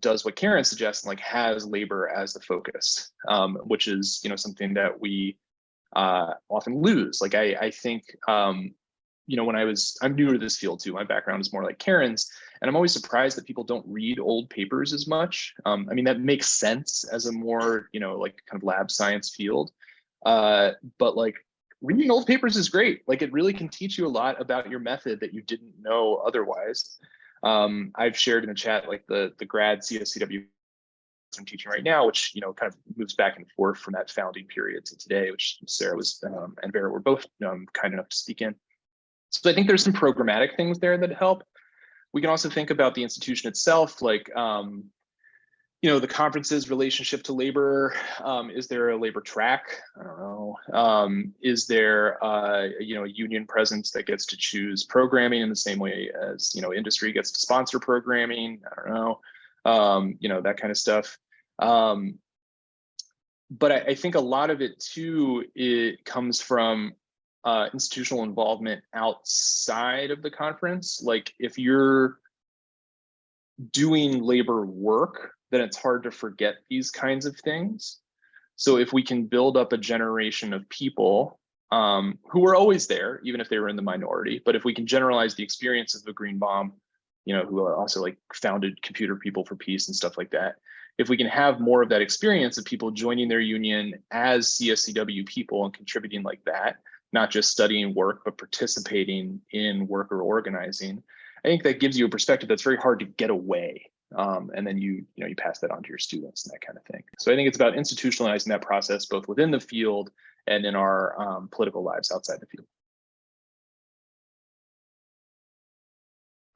[SPEAKER 1] does what Karen suggests, like has labor as the focus, which is, something that we often lose. Like I think, when I'm newer to this field too, my background is more like Karen's, and I'm always surprised that people don't read old papers as much. I mean, that makes sense as a more, like kind of lab science field. But like reading old papers is great. Like it really can teach you a lot about your method that you didn't know otherwise. I've shared in the chat, like the grad CSCW I'm teaching right now, which, kind of moves back and forth from that founding period to today, which Sarah was and Vera were both kind enough to speak in. So I think there's some programmatic things there that help. We can also think about the institution itself, like, the conference's relationship to labor. Is there a labor track? I don't know. Is there, a union presence that gets to choose programming in the same way as, industry gets to sponsor programming? I don't know. That kind of stuff. But I think a lot of it too, it comes from institutional involvement outside of the conference. Like if you're doing labor work, then it's hard to forget these kinds of things. So if we can build up a generation of people who are always there, even if they were in the minority, but if we can generalize the experiences of Greenbaum, who are also like founded Computer People for Peace and stuff like that. If we can have more of that experience of people joining their union as CSCW people and contributing like that, not just studying work, but participating in worker organizing, I think that gives you a perspective that's very hard to get away. And then you pass that on to your students and that kind of thing. So I think it's about institutionalizing that process, both within the field and in our political lives outside the field.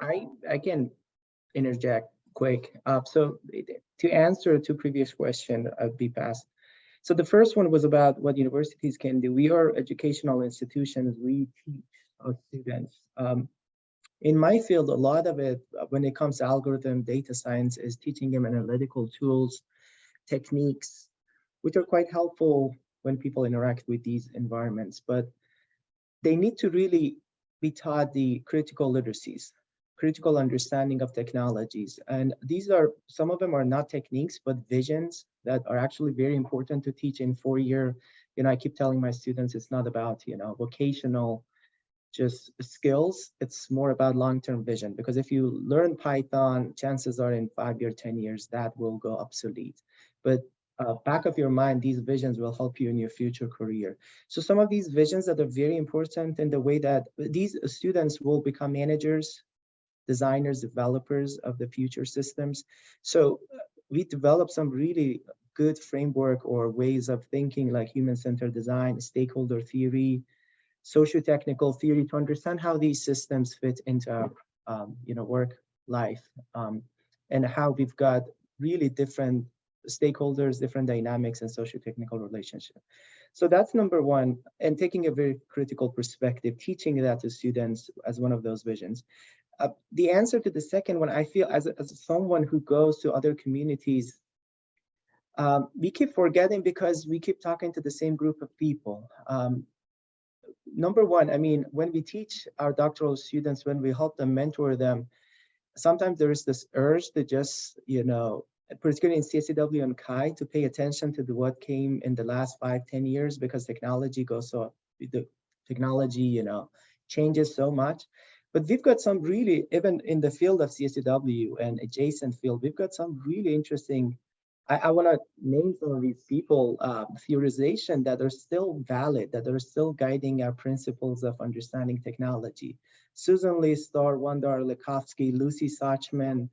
[SPEAKER 3] I can interject quick. So to answer to previous question, I'd be passed. So the first one was about what universities can do. We are educational institutions. We teach our students. In my field, a lot of it, when it comes to algorithm, data science, is teaching them analytical tools, techniques, which are quite helpful when people interact with these environments. But they need to really be taught the critical literacies, critical understanding of technologies. And these are, some of them are not techniques, but visions that are actually very important to teach in 4-year. I keep telling my students, it's not about, vocational just skills. It's more about long-term vision, because if you learn Python, chances are in 5 years, 10 years, that will go obsolete. But back of your mind, these visions will help you in your future career. So some of these visions that are very important in the way that these students will become managers, designers, developers of the future systems. So we developed some really good framework or ways of thinking, like human-centered design, stakeholder theory, socio-technical theory, to understand how these systems fit into our work life, and how we've got really different stakeholders, different dynamics, and socio-technical relationship. So that's number one, and taking a very critical perspective, teaching that to students as one of those visions. The answer to the second one, I feel as someone who goes to other communities, we keep forgetting because we keep talking to the same group of people. Number one, when we teach our doctoral students, when we help them, mentor them, sometimes there is this urge to just, particularly in CSCW and CHI, to pay attention to what came in the last 5-10 years, because technology changes so much. But we've got some really, even in the field of CSCW and adjacent field, we've got some really interesting, I want to name some of these people, theorization that are still valid, that are still guiding our principles of understanding technology. Susan Lee Starr, Wanda Arlikovsky, Lucy Sachman,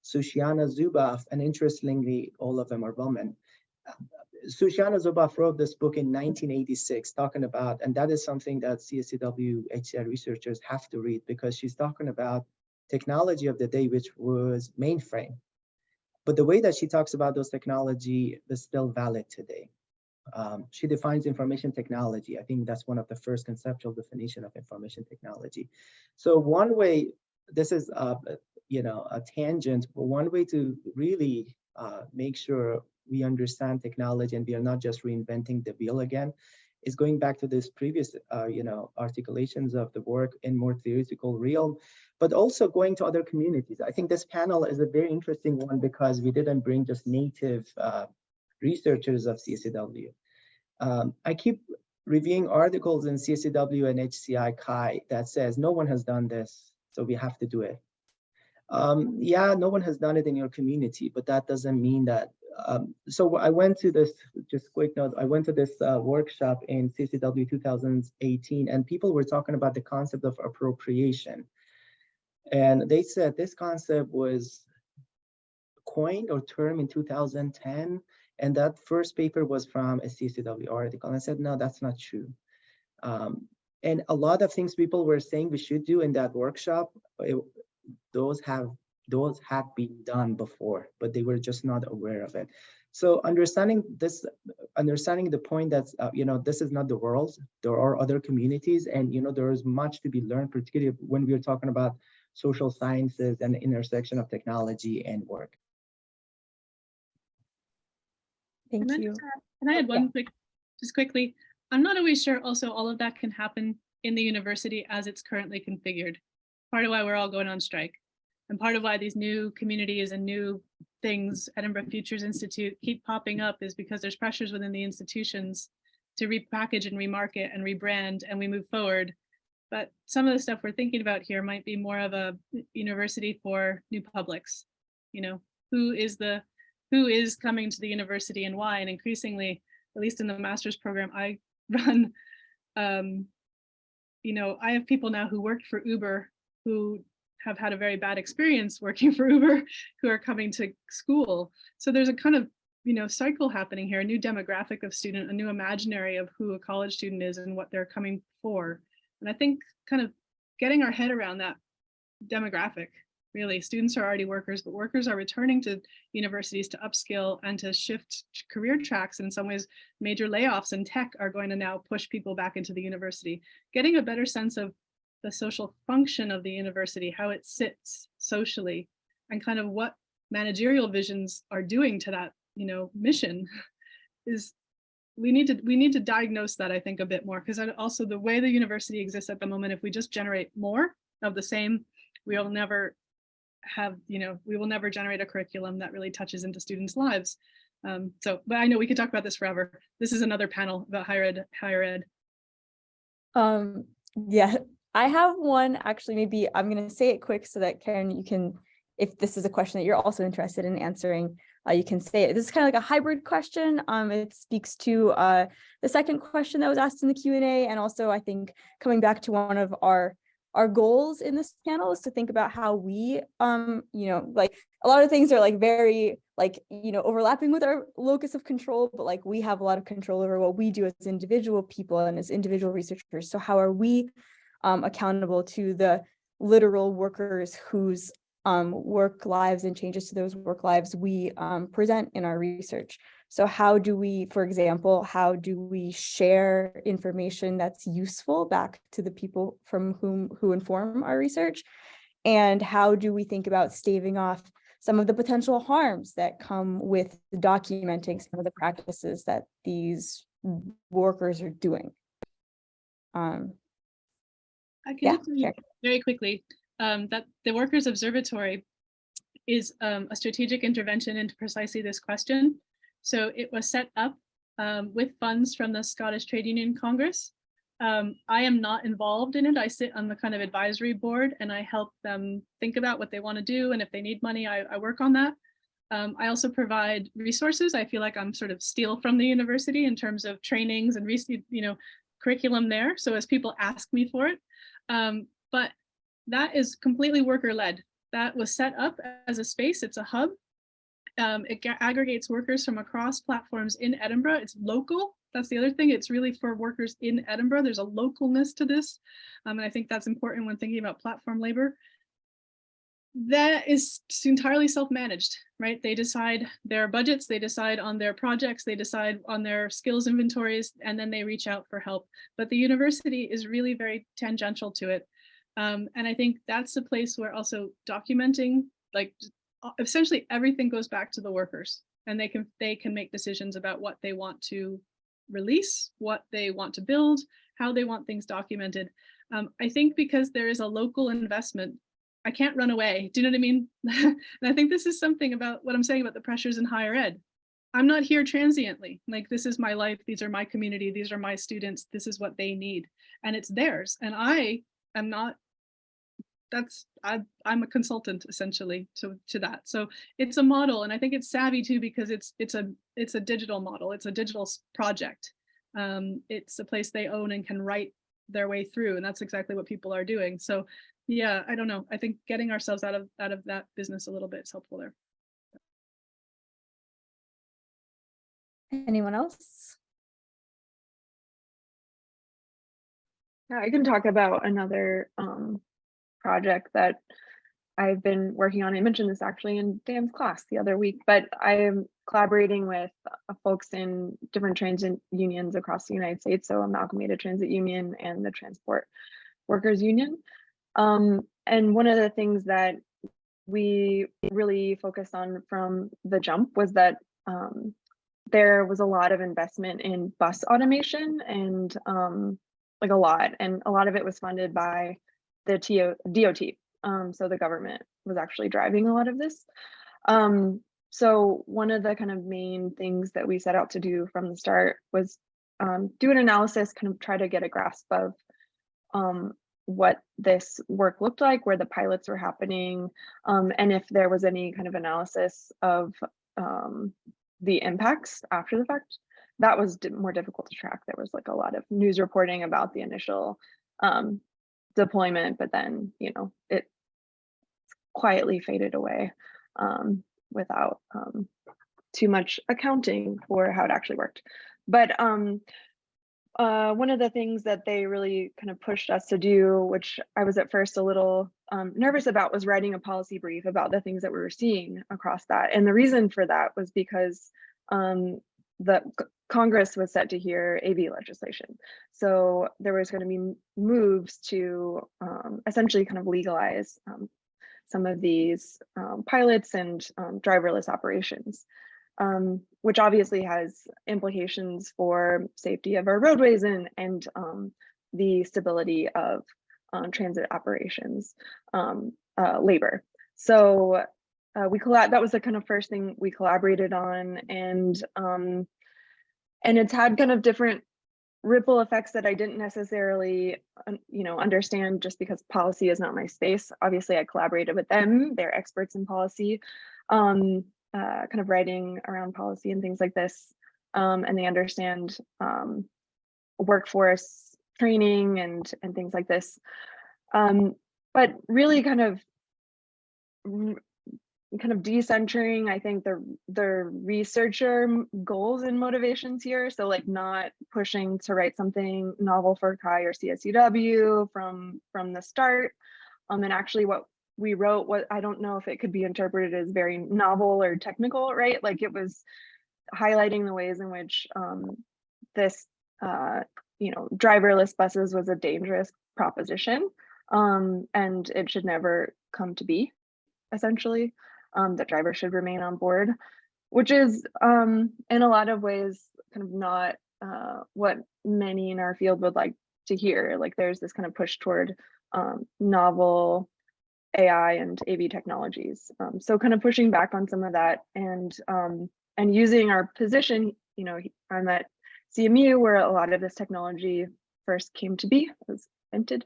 [SPEAKER 3] Sushana Zuboff, and interestingly, all of them are women. Sushana Zuboff wrote this book in 1986 talking about, and that is something that CSCW HCI researchers have to read, because she's talking about technology of the day, which was mainframe. But the way that she talks about those technology is still valid today. She defines information technology. I think that's one of the first conceptual definition of information technology. So one way, this is a tangent, but one way to really make sure we understand technology and we are not just reinventing the wheel again, is going back to this previous, articulations of the work in more theoretical realm, but also going to other communities. I think this panel is a very interesting one because we didn't bring just native researchers of CSCW. I keep reviewing articles in CSCW and HCI Chi that says no one has done this, so we have to do it. Yeah, no one has done it in your community, but that doesn't mean that. So I went to this, just quick note, I went to this workshop in CSCW 2018, and people were talking about the concept of appropriation. And they said this concept was coined or term in 2010, and that first paper was from a CSCW article. And I said, no, that's not true. And a lot of things people were saying we should do in that workshop, those have been done before, but they were just not aware of it. So understanding the point that this is not the world. There are other communities, and there is much to be learned, particularly when we're talking about social sciences and the intersection of technology and work.
[SPEAKER 2] Thank
[SPEAKER 4] And
[SPEAKER 2] you.
[SPEAKER 4] Can I add one just quickly? I'm not always sure also all of that can happen in the university as it's currently configured. Part of why we're all going on strike. And part of why these new communities and new things, Edinburgh Futures Institute, keep popping up is because there's pressures within the institutions to repackage and remarket and rebrand, and we move forward. But some of the stuff we're thinking about here might be more of a university for new publics. Who is coming to the university and why? And increasingly, at least in the master's program I run, I have people now who worked for Uber who have had a very bad experience working for Uber who are coming to school. So there's a kind of, cycle happening here, a new demographic of student, a new imaginary of who a college student is and what they're coming for. And I think kind of getting our head around that demographic, really, students are already workers, but workers are returning to universities to upskill and to shift career tracks. And in some ways, major layoffs in tech are going to now push people back into the university. Getting a better sense of the social function of the university, how it sits socially, and kind of what managerial visions are doing to that, mission is we need to diagnose that, I think, a bit more, because also the way the university exists at the moment, if we just generate more of the same, we will never generate a curriculum that really touches into students' lives. But I know we could talk about this forever. This is another panel about higher ed.
[SPEAKER 2] Yeah. I have one, actually. Maybe I'm going to say it quick so that Karen, you can, if this is a question that you're also interested in answering, you can say it. This is kind of like a hybrid question. It speaks to the second question that was asked in the Q&A, and also I think coming back to one of our goals in this panel is to think about how we, like a lot of things are like very overlapping with our locus of control, but we have a lot of control over what we do as individual people and as individual researchers. So how are we accountable to the literal workers whose work lives and changes to those work lives we present in our research? So how do we, for example, share information that's useful back to the people who inform our research? And how do we think about staving off some of the potential harms that come with documenting some of the practices that these workers are doing?
[SPEAKER 4] I can just tell you very quickly that the Workers' Observatory is a strategic intervention into precisely this question. So it was set up with funds from the Scottish Trade Union Congress. I am not involved in it. I sit on the kind of advisory board and I help them think about what they want to do. And if they need money, I work on that. I also provide resources. I feel like I'm sort of steal from the university in terms of trainings and curriculum there. So as people ask me for it, but that is completely worker-led. That was set up as a space. It's a hub. It aggregates workers from across platforms in Edinburgh. It's local. That's the other thing. It's really for workers in Edinburgh. There's a localness to this. And I think that's important when thinking about platform labor. That is entirely self-managed, right? They decide their budgets, they decide on their projects, they decide on their skills inventories, and then they reach out for help. But the university is really very tangential to it. And I think that's the place where also documenting, like essentially everything goes back to the workers. and they can make decisions about what they want to release, what they want to build, how they want things documented. I think because there is a local investment, I can't run away. Do you know what I mean? And I think this is something about what I'm saying about the pressures in higher ed. I'm not here transiently. Like, this is my life. These are my community. These are my students. This is what they need. And it's theirs. And I am not, I'm a consultant essentially to that. So it's a model. And I think it's savvy too, because it's a digital model. It's a digital project. It's a place they own and can write their way through. And that's exactly what people are doing. So yeah, I don't know. I think getting ourselves out of that business a little bit is helpful there.
[SPEAKER 2] Anyone else?
[SPEAKER 5] Yeah, I can talk about another project that I've been working on. I mentioned this actually in Dan's class the other week, but I am collaborating with folks in different transit unions across the United States, so Amalgamated Transit Union and the Transport Workers Union. And one of the things that we really focused on from the jump was that there was a lot of investment in bus automation, and like a lot of it was funded by the DOT. So the government was actually driving a lot of this. So one of the kind of main things that we set out to do from the start was do an analysis, kind of try to get a grasp of what this work looked like, where the pilots were happening, and if there was any kind of analysis of the impacts after the fact. That was more difficult to track. There was like a lot of news reporting about the initial deployment, but then, you know, it quietly faded away without too much accounting for how it actually worked. But one of the things that they really kind of pushed us to do, which I was at first a little nervous about, was writing a policy brief about the things that we were seeing across that. And the reason for that was because the Congress was set to hear AV legislation. So there was going to be moves to essentially kind of legalize some of these pilots and driverless operations. Which obviously has implications for safety of our roadways and the stability of transit operations labor. So that was the kind of first thing we collaborated on, and it's had kind of different ripple effects that I didn't necessarily understand, just because policy is not my space. Obviously I collaborated with them, they're experts in policy. Kind of writing around policy and things like this, and they understand workforce training and things like this. But really kind of decentering, I think, the researcher goals and motivations here. So like not pushing to write something novel for CHI or CSUW from the start, and actually what we wrote, what I don't know if it could be interpreted as very novel or technical, right? Like it was highlighting the ways in which this, driverless buses was a dangerous proposition, and it should never come to be, essentially. That drivers should remain on board, which is in a lot of ways kind of not what many in our field would like to hear. Like there's this kind of push toward novel AI and AV technologies. So kind of pushing back on some of that, and using our position, I'm at CMU, where a lot of this technology first came to be, was invented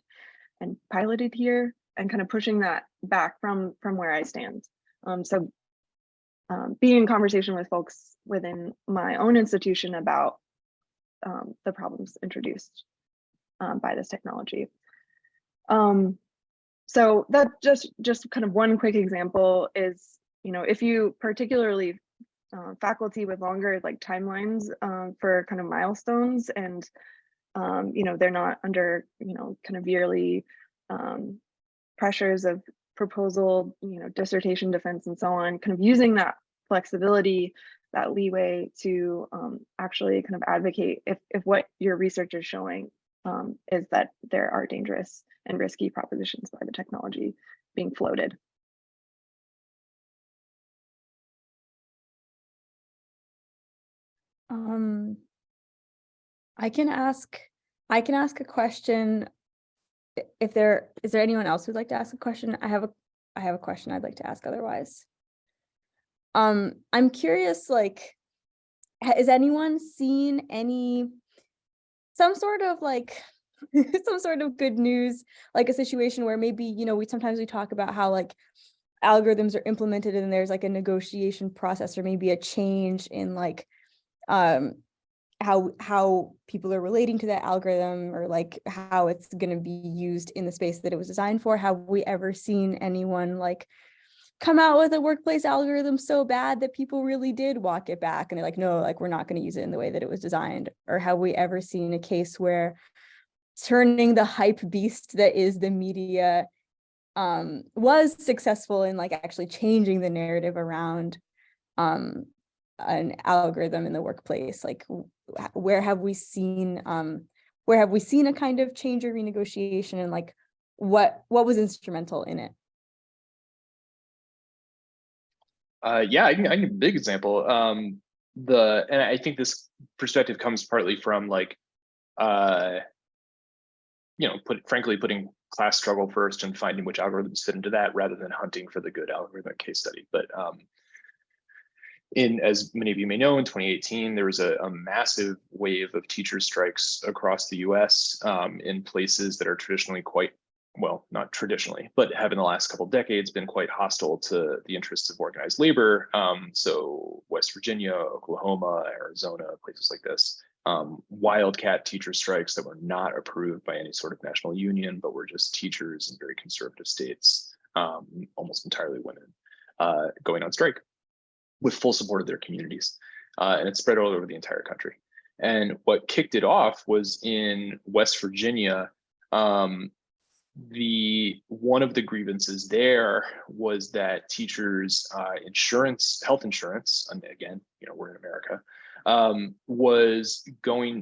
[SPEAKER 5] and piloted here, and kind of pushing that back from where I stand. So being in conversation with folks within my own institution about the problems introduced by this technology. So that just kind of one quick example is, if you particularly faculty with longer like timelines for kind of milestones, and they're not under kind of yearly pressures of proposal, dissertation defense and so on, kind of using that flexibility, that leeway to actually kind of advocate if what your research is showing is that there are dangerous and risky propositions by the technology being floated.
[SPEAKER 2] I can ask a question. If there is there anyone else who'd like to ask a question? I have a question I'd like to ask otherwise. I'm curious, like, has anyone seen some sort of like some sort of good news, like a situation where maybe, you know, we sometimes talk about how like algorithms are implemented and there's like a negotiation process or maybe a change in like how people are relating to that algorithm or like how it's going to be used in the space that it was designed for. Have we ever seen anyone like come out with a workplace algorithm so bad that people really did walk it back and they're like, no, like we're not going to use it in the way that it was designed? Or have we ever seen a case where turning the hype beast that is the media was successful in like actually changing the narrative around an algorithm in the workplace? Like where have we seen a kind of change or renegotiation, and like what was instrumental in it?
[SPEAKER 1] Yeah, I can give a big example. And I think this perspective comes partly from like, frankly, putting class struggle first and finding which algorithms fit into that rather than hunting for the good algorithmic case study. But as many of you may know, in 2018, there was a massive wave of teacher strikes across the US in places that are traditionally not traditionally, but have in the last couple of decades been quite hostile to the interests of organized labor. So West Virginia, Oklahoma, Arizona, places like this. Wildcat teacher strikes that were not approved by any sort of national union, but were just teachers in very conservative states, almost entirely women, going on strike with full support of their communities. And it spread all over the entire country. And what kicked it off was in West Virginia. One of the grievances there was that teachers' health insurance, and again, we're in America,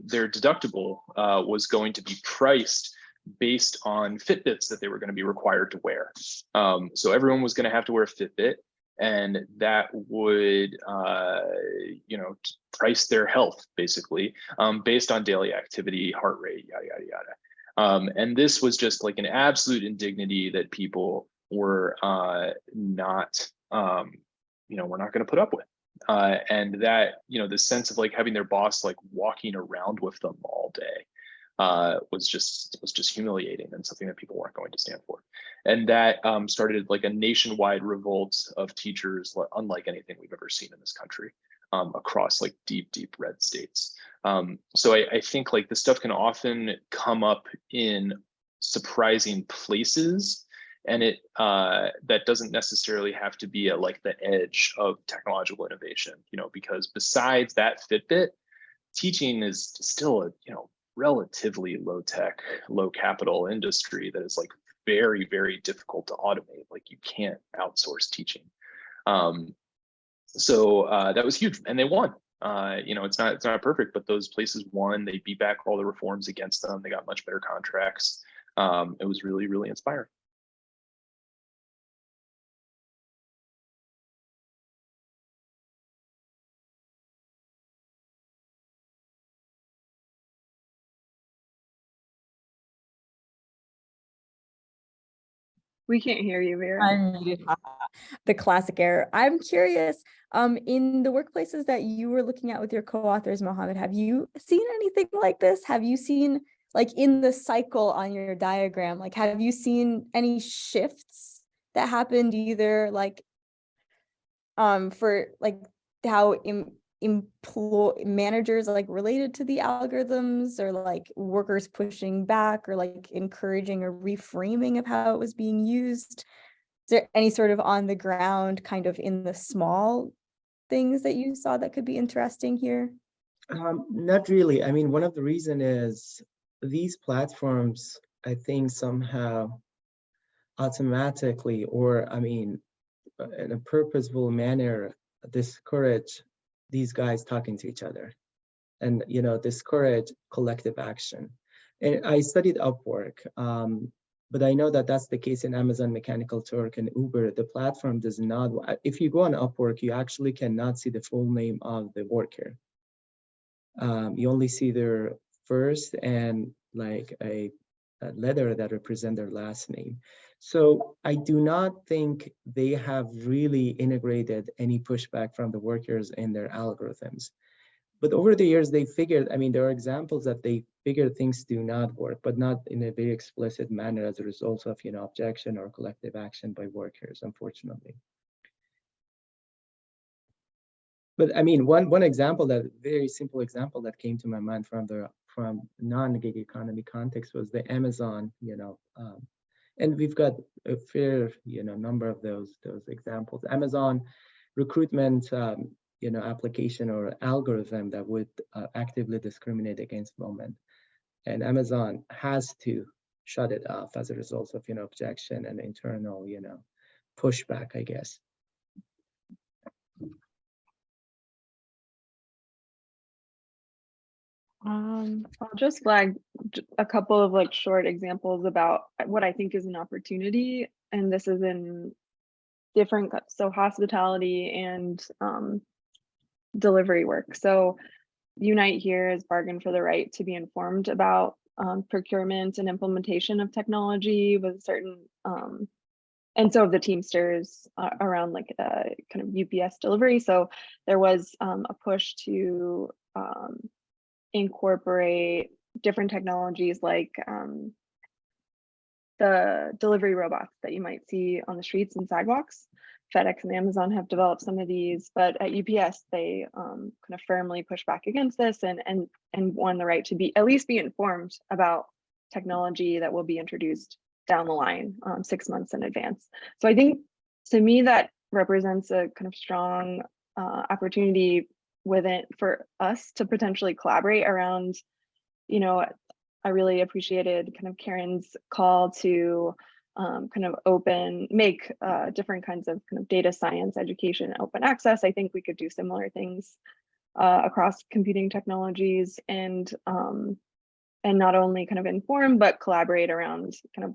[SPEAKER 1] their deductible was going to be priced based on Fitbits that they were going to be required to wear. So everyone was going to have to wear a Fitbit, and that would, price their health basically based on daily activity, heart rate, yada, yada, yada. And this was just like an absolute indignity that people were not, we're not going to put up with. And that, the sense of like having their boss like walking around with them all day was just humiliating and something that people weren't going to stand for. And that started like a nationwide revolt of teachers unlike anything we've ever seen in this country. Across like deep red states. So I think like this stuff can often come up in surprising places, and it that doesn't necessarily have to be at like the edge of technological innovation, because besides that Fitbit, teaching is still a relatively low tech, low capital industry that is like very, very difficult to automate. Like you can't outsource teaching. So that was huge, and they won. It's not perfect, but those places won. They beat back all the reforms against them. They got much better contracts. It was really, really inspiring.
[SPEAKER 5] We can't hear you, Vera.
[SPEAKER 2] I'm muted. The classic error. I'm curious, in the workplaces that you were looking at with your co-authors, Mohammed, have you seen anything like this? Have you seen, like in the cycle on your diagram, like have you seen any shifts that happened either like for like how managers like related to the algorithms, or like workers pushing back, or like encouraging a reframing of how it was being used? Is there any sort of on the ground kind of in the small things that you saw that could be interesting here?
[SPEAKER 3] Not really. I mean, one of the reasons is these platforms, I think somehow automatically, or I mean, in a purposeful manner, discourage these guys talking to each other and, discourage collective action. And I studied Upwork, but I know that that's the case in Amazon Mechanical Turk and Uber. The platform does not, if you go on Upwork, you actually cannot see the full name of the worker. You only see their first and like a letter that represent their last name. So I do not think they have really integrated any pushback from the workers in their algorithms. But over the years, they figured, I mean, there are examples that they figured things do not work, but not in a very explicit manner as a result of, objection or collective action by workers, unfortunately. But I mean, one example, that very simple example that came to my mind from non-gig economy context was the Amazon, and we've got a fair, number of those examples. Amazon recruitment, application or algorithm that would actively discriminate against women, and Amazon has to shut it off as a result of, objection and internal, pushback, I guess.
[SPEAKER 5] I'll just flag a couple of like short examples about what I think is an opportunity, and this is in different, so hospitality and delivery work. So Unite here is bargain for the right to be informed about procurement and implementation of technology with certain, and so of the Teamsters around like kind of UPS delivery. So there was a push to incorporate different technologies like the delivery robots that you might see on the streets and sidewalks. FedEx and Amazon have developed some of these, but at UPS they kind of firmly push back against this and won the right to be at least be informed about technology that will be introduced down the line 6 months in advance. So I think to me that represents a kind of strong opportunity within for us to potentially collaborate around, I really appreciated kind of Karen's call to kind of make different kinds of kind of data science education open access. I think we could do similar things across computing technologies and not only kind of inform, but collaborate around kind of,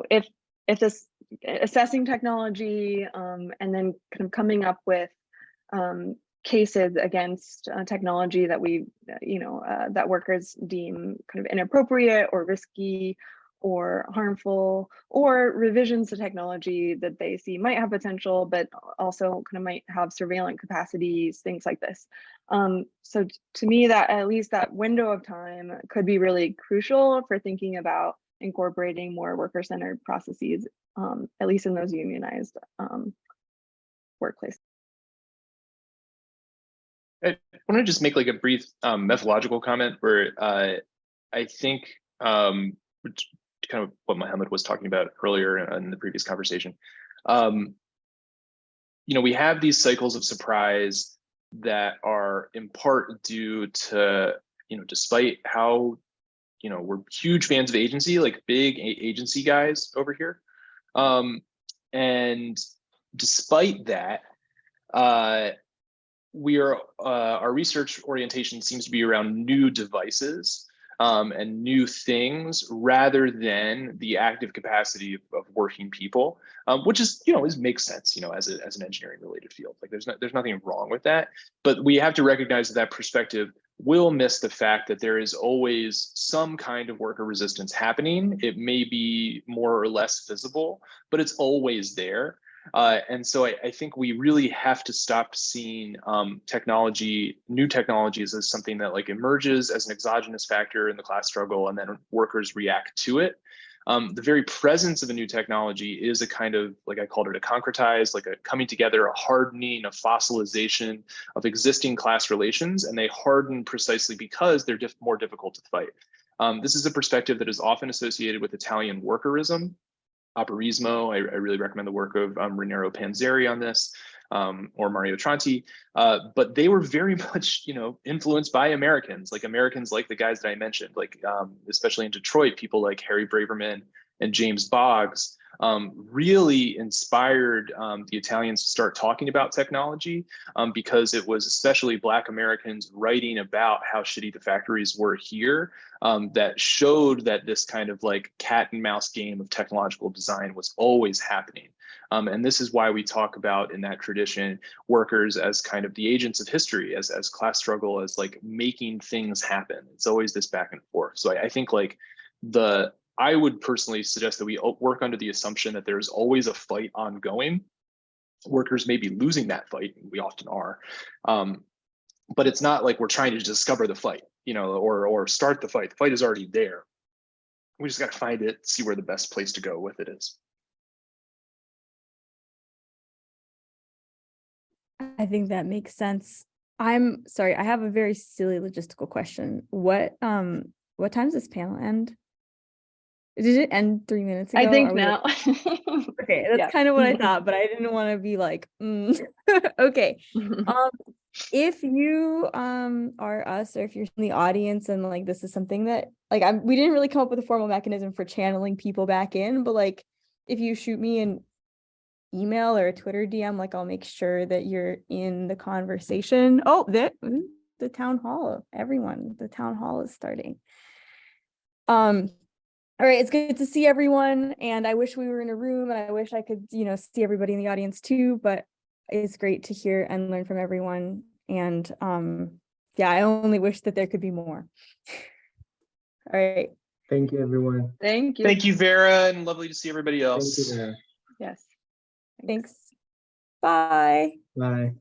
[SPEAKER 5] if this assessing technology and then kind of coming up with cases against technology that we, that workers deem kind of inappropriate or risky or harmful, or revisions to technology that they see might have potential, but also kind of might have surveillance capacities, things like this. So to me, that at least that window of time could be really crucial for thinking about incorporating more worker-centered processes, at least in those unionized workplaces.
[SPEAKER 1] I want to just make like a brief methodological comment where I think, which kind of what Mohammed was talking about earlier in the previous conversation. We have these cycles of surprise that are in part due to, despite how, we're huge fans of agency, like big agency guys over here. And despite that, our research orientation seems to be around new devices and new things rather than the active capacity of working people, which is, makes sense, as an engineering related field. Like there's nothing wrong with that, but we have to recognize that perspective will miss the fact that there is always some kind of worker resistance happening. It may be more or less visible, but it's always there. And so I think we really have to stop seeing new technologies as something that like emerges as an exogenous factor in the class struggle and then workers react to it. The very presence of a new technology is a kind of, like I called it, a concretize, like a coming together, a hardening, a fossilization of existing class relations, and they harden precisely because they're more difficult to fight. This is a perspective that is often associated with Italian workerism. Operismo, I really recommend the work of Raniero Panzeri on this, or Mario Tronti, but they were very much, influenced by Americans like the guys that I mentioned, like especially in Detroit, people like Harry Braverman and James Boggs really inspired the Italians to start talking about technology because it was especially Black Americans writing about how shitty the factories were here that showed that this kind of like cat and mouse game of technological design was always happening. And this is why we talk about in that tradition workers as kind of the agents of history, as class struggle, as like making things happen. It's always this back and forth. So I think like I would personally suggest that we work under the assumption that there's always a fight ongoing. Workers may be losing that fight, and we often are, but it's not like we're trying to discover the fight, you know, or start the fight. The fight is already there. We just got to find it, see where the best place to go with it is.
[SPEAKER 2] I think that makes sense. I'm sorry, I have a very silly logistical question. What time does this panel end? Did it end 3 minutes ago?
[SPEAKER 5] I think
[SPEAKER 2] Are we-
[SPEAKER 5] now.
[SPEAKER 2] Okay, that's
[SPEAKER 5] Yeah.
[SPEAKER 2] kind of what I thought, but I didn't want to be like, okay. If you are us, or if you're in the audience and like this is something that like we didn't really come up with a formal mechanism for channeling people back in, but like if you shoot me an email or a Twitter DM, like I'll make sure that you're in the conversation. Oh, the town hall, everyone, the town hall is starting. All right, it's good to see everyone, and I wish we were in a room, and I wish I could, you know, see everybody in the audience too, but it's great to hear and learn from everyone. And yeah, I only wish that there could be more. All right.
[SPEAKER 3] Thank you, everyone.
[SPEAKER 5] Thank you.
[SPEAKER 1] Thank you, Vera, and lovely to see everybody else.
[SPEAKER 3] Thank you, Vera.
[SPEAKER 5] Yes.
[SPEAKER 2] Thanks. Bye.
[SPEAKER 3] Bye.